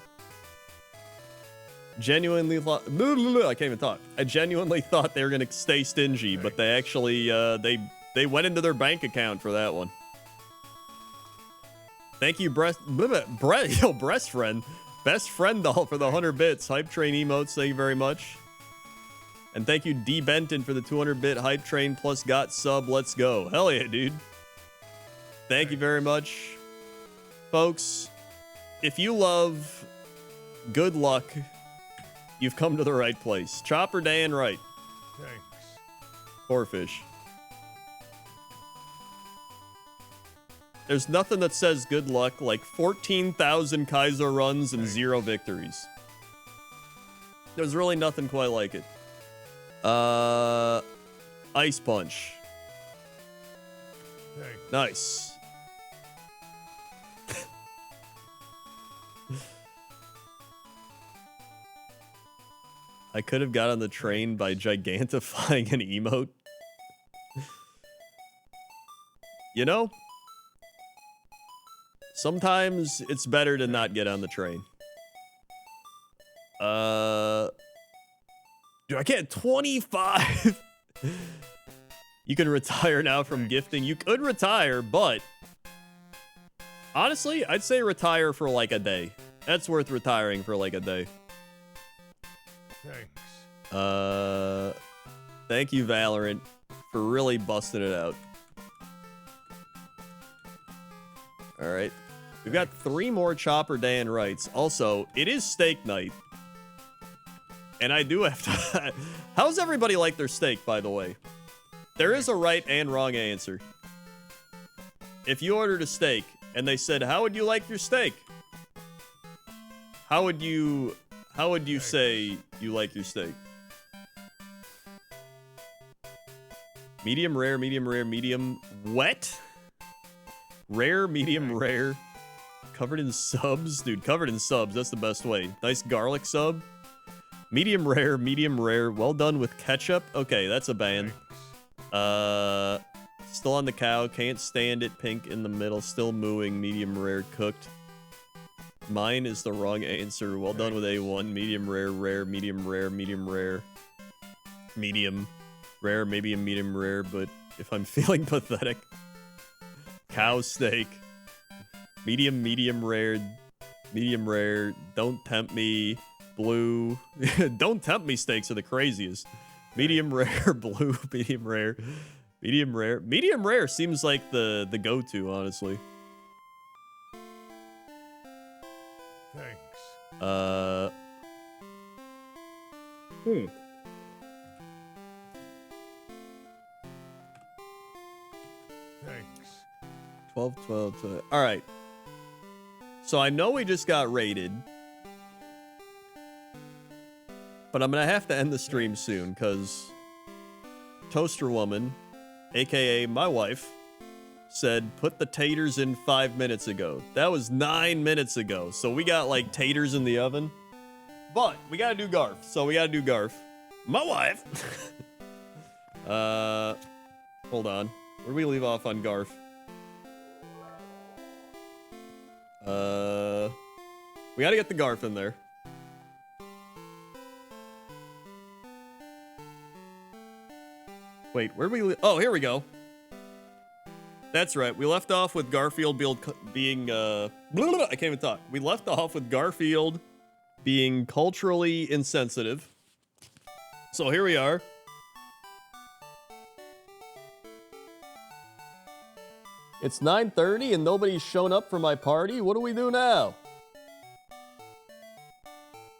I can't even talk. I genuinely thought they were gonna stay stingy, but they actually, they went into their bank account for that one. Thank you, Breast Friend. Best Friend doll for the 100 bits. Hype Train emotes, thank you very much. And thank you, D Benton, for the 200-bit Hype Train plus got sub. Let's go. Hell yeah, dude. Thank you very much. Folks, if you love good luck, you've come to the right place. Chopper Dan Wright. Thanks. Poorfish. There's nothing that says good luck like 14,000 Kaizo runs and 0 victories. There's really nothing quite like it. Ice Punch. Thanks. Nice. I could have got on the train by gigantifying an emote. You know? Sometimes it's better to not get on the train. Dude, I can't. 25. You can retire now from gifting. You could retire, but honestly, I'd say retire for like a day. That's worth retiring for like a day. Thanks. Thank you, Valorant, for really busting it out. All right. We've got 3 more Chopper Dan Wrights. Also, it is steak night. And I do have to... How's everybody like their steak, by the way? There is a right and wrong answer. If you ordered a steak and they said, how would you like your steak? How would you say you like your steak? Medium rare, medium wet? Rare, medium rare. Covered in subs? Dude, covered in subs. That's the best way. Nice garlic sub. Medium rare, well done with ketchup. Okay, that's a ban. Still on the cow. Can't stand it. Pink in the middle. Still mooing. Medium rare, cooked. Mine is the wrong answer. Well done with A1. Medium rare, medium rare, medium rare. Medium rare, maybe a medium rare, but if I'm feeling pathetic. Cow steak. Medium rare. Medium rare. Don't tempt me. Blue. Don't tempt me steaks are the craziest. Medium rare, blue, medium rare. Medium rare. Medium rare seems like the go-to, honestly. Thanks. Thanks. 12, 12, 12. All right. So I know we just got raided. But I'm going to have to end the stream soon because Toaster Woman, aka my wife, said put the taters in 5 minutes ago. That was 9 minutes ago. So we got like taters in the oven. But we got to do Garf. So we got to do Garf. My wife. Hold on. Where do we leave off on Garf? We gotta get the Garf in there. Wait, where did we oh, here we go. That's right. We left off with Garfield being, I can't even talk. We left off with Garfield being culturally insensitive. So here we are. It's 9:30 and nobody's shown up for my party. What do we do now?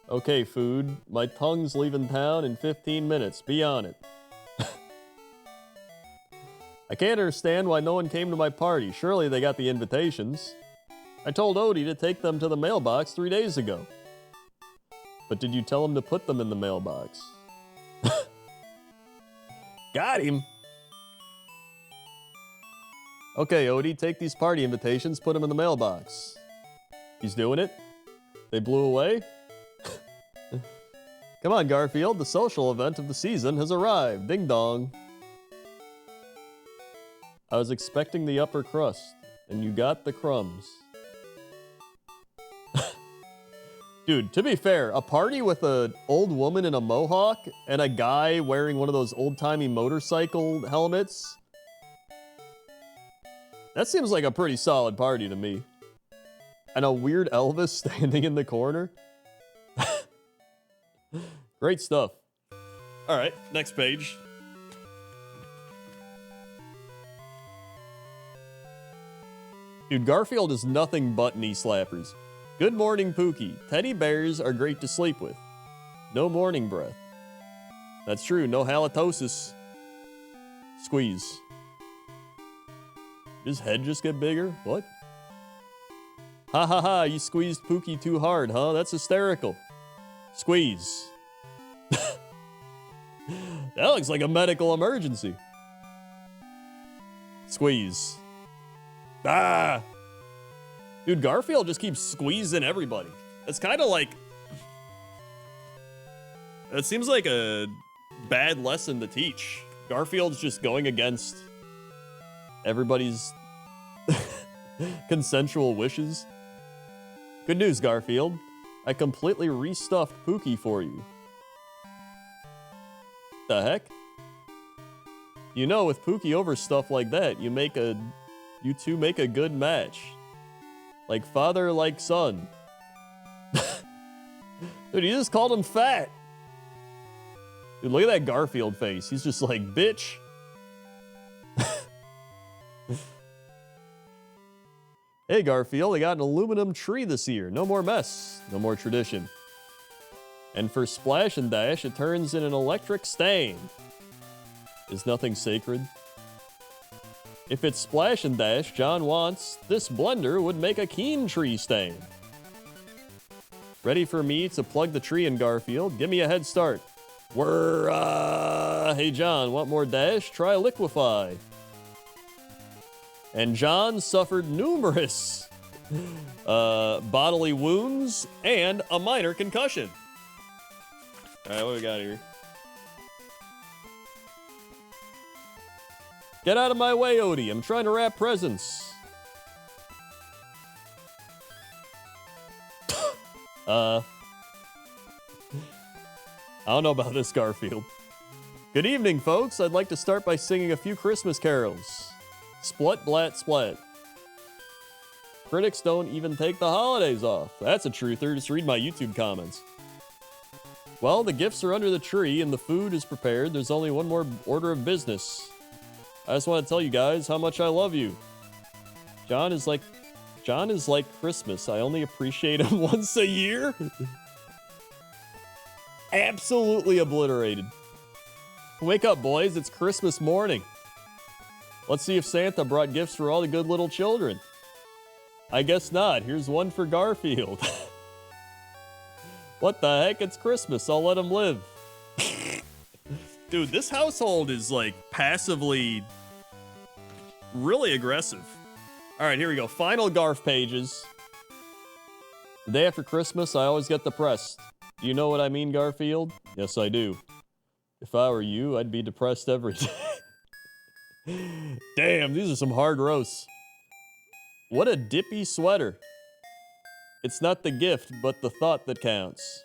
Okay, food. My tongue's leaving town in 15 minutes. Be on it. I can't understand why no one came to my party. Surely they got the invitations. I told Odie to take them to the mailbox 3 days ago. But did you tell him to put them in the mailbox? Got him. Okay, Odie, take these party invitations, put them in the mailbox. He's doing it? They blew away? Come on, Garfield, the social event of the season has arrived. Ding dong. I was expecting the upper crust, and you got the crumbs. Dude, to be fair, a party with an old woman in a mohawk and a guy wearing one of those old-timey motorcycle helmets, that seems like a pretty solid party to me. And a weird Elvis standing in the corner. Great stuff. All right, next page. Dude, Garfield is nothing but knee slappers. Good morning, Pookie. Teddy bears are great to sleep with. No morning breath. That's true, no halitosis. Squeeze. Did his head just get bigger? What? Ha ha ha, you squeezed Pookie too hard, huh? That's hysterical. Squeeze. That looks like a medical emergency. Squeeze. Ah! Dude, Garfield just keeps squeezing everybody. It's kind of like... It seems like a bad lesson to teach. Garfield's just going against everybody's consensual wishes. Good news, Garfield. I completely restuffed Pookie for you. The heck? You know, with Pookie overstuffed like that, you two make a good match. Like father, like son. Dude, he just called him fat. Dude, look at that Garfield face. He's just like, bitch. Hey, Garfield, I got an aluminum tree this year. No more mess. No more tradition. And for Splash and Dash, it turns in an electric stain. Is nothing sacred? If it's Splash and Dash John wants, this blender would make a keen tree stain. Ready for me to plug the tree in, Garfield? Give me a head start. Hey John, want more Dash? Try Liquefy. And John suffered numerous bodily wounds and a minor concussion. All right, what we got here? Get out of my way, Odie. I'm trying to wrap presents. I don't know about this, Garfield. Good evening, folks. I'd like to start by singing a few Christmas carols. Splut, blat, splat. Critics don't even take the holidays off. That's a truther. Just read my YouTube comments. Well, the gifts are under the tree and the food is prepared. There's only one more order of business. I just want to tell you guys how much I love you. John is like Christmas. I only appreciate him once a year. Absolutely obliterated. Wake up, boys. It's Christmas morning. Let's see if Santa brought gifts for all the good little children. I guess not. Here's one for Garfield. What the heck? It's Christmas. I'll let him live. Dude, this household is like passively really aggressive. All right, here we go. Final Garf pages. The day after Christmas, I always get depressed. Do you know what I mean, Garfield? Yes, I do. If I were you, I'd be depressed every day. Damn, these are some hard roasts. What a dippy sweater. It's not the gift, but the thought that counts.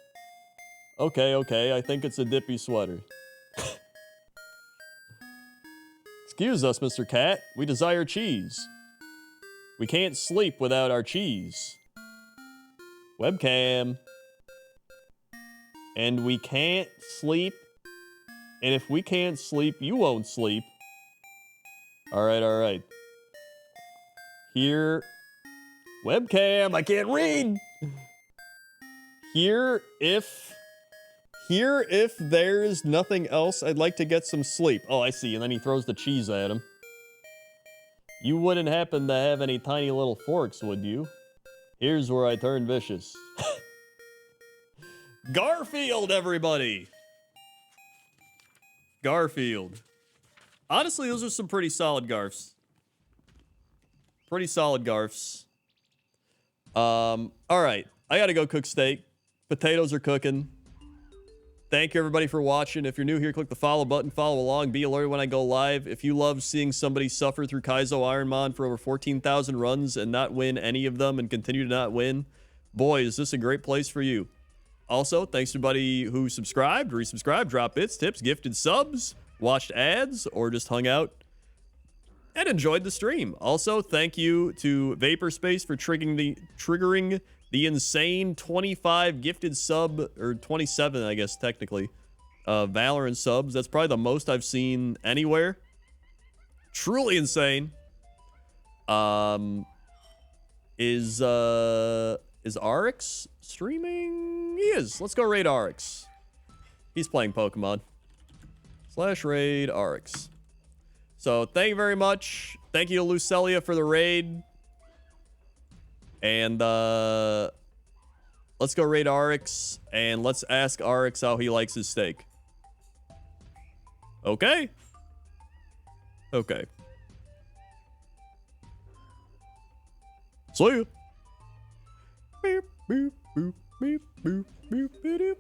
Okay, I think it's a dippy sweater. Excuse us, Mr. Cat. We desire cheese. We can't sleep without our cheese. Webcam. And we can't sleep. And if we can't sleep, you won't sleep. Alright. Here. Webcam, I can't read. Here, if there's nothing else, I'd like to get some sleep. Oh, I see. And then he throws the cheese at him. You wouldn't happen to have any tiny little forks, would you? Here's where I turn vicious. Garfield, everybody! Garfield. Honestly, those are some pretty solid garfs. Pretty solid garfs. Alright. I gotta go cook steak. Potatoes are cooking. Thank you, everybody, for watching. If you're new here, click the follow button. Follow along. Be alerted when I go live. If you love seeing somebody suffer through Kaizo Ironmon for over 14,000 runs and not win any of them and continue to not win, boy, is this a great place for you. Also, thanks to everybody who subscribed, resubscribed, dropped bits, tips, gifted subs, watched ads, or just hung out and enjoyed the stream. Also, thank you to Vaporspace for triggering the insane 25 gifted sub, or 27, I guess, technically, Valorant subs. That's probably the most I've seen anywhere. Truly insane. Is Arix streaming? He is. Let's go raid Arix. He's playing Pokemon. /raid Arix. So, thank you very much. Thank you to Lucelia for the raid. And, let's go raid Arix, and let's ask Arix how he likes his steak. Okay? Okay. See ya. Beep, boop, boop, beep, boop, boop, boop,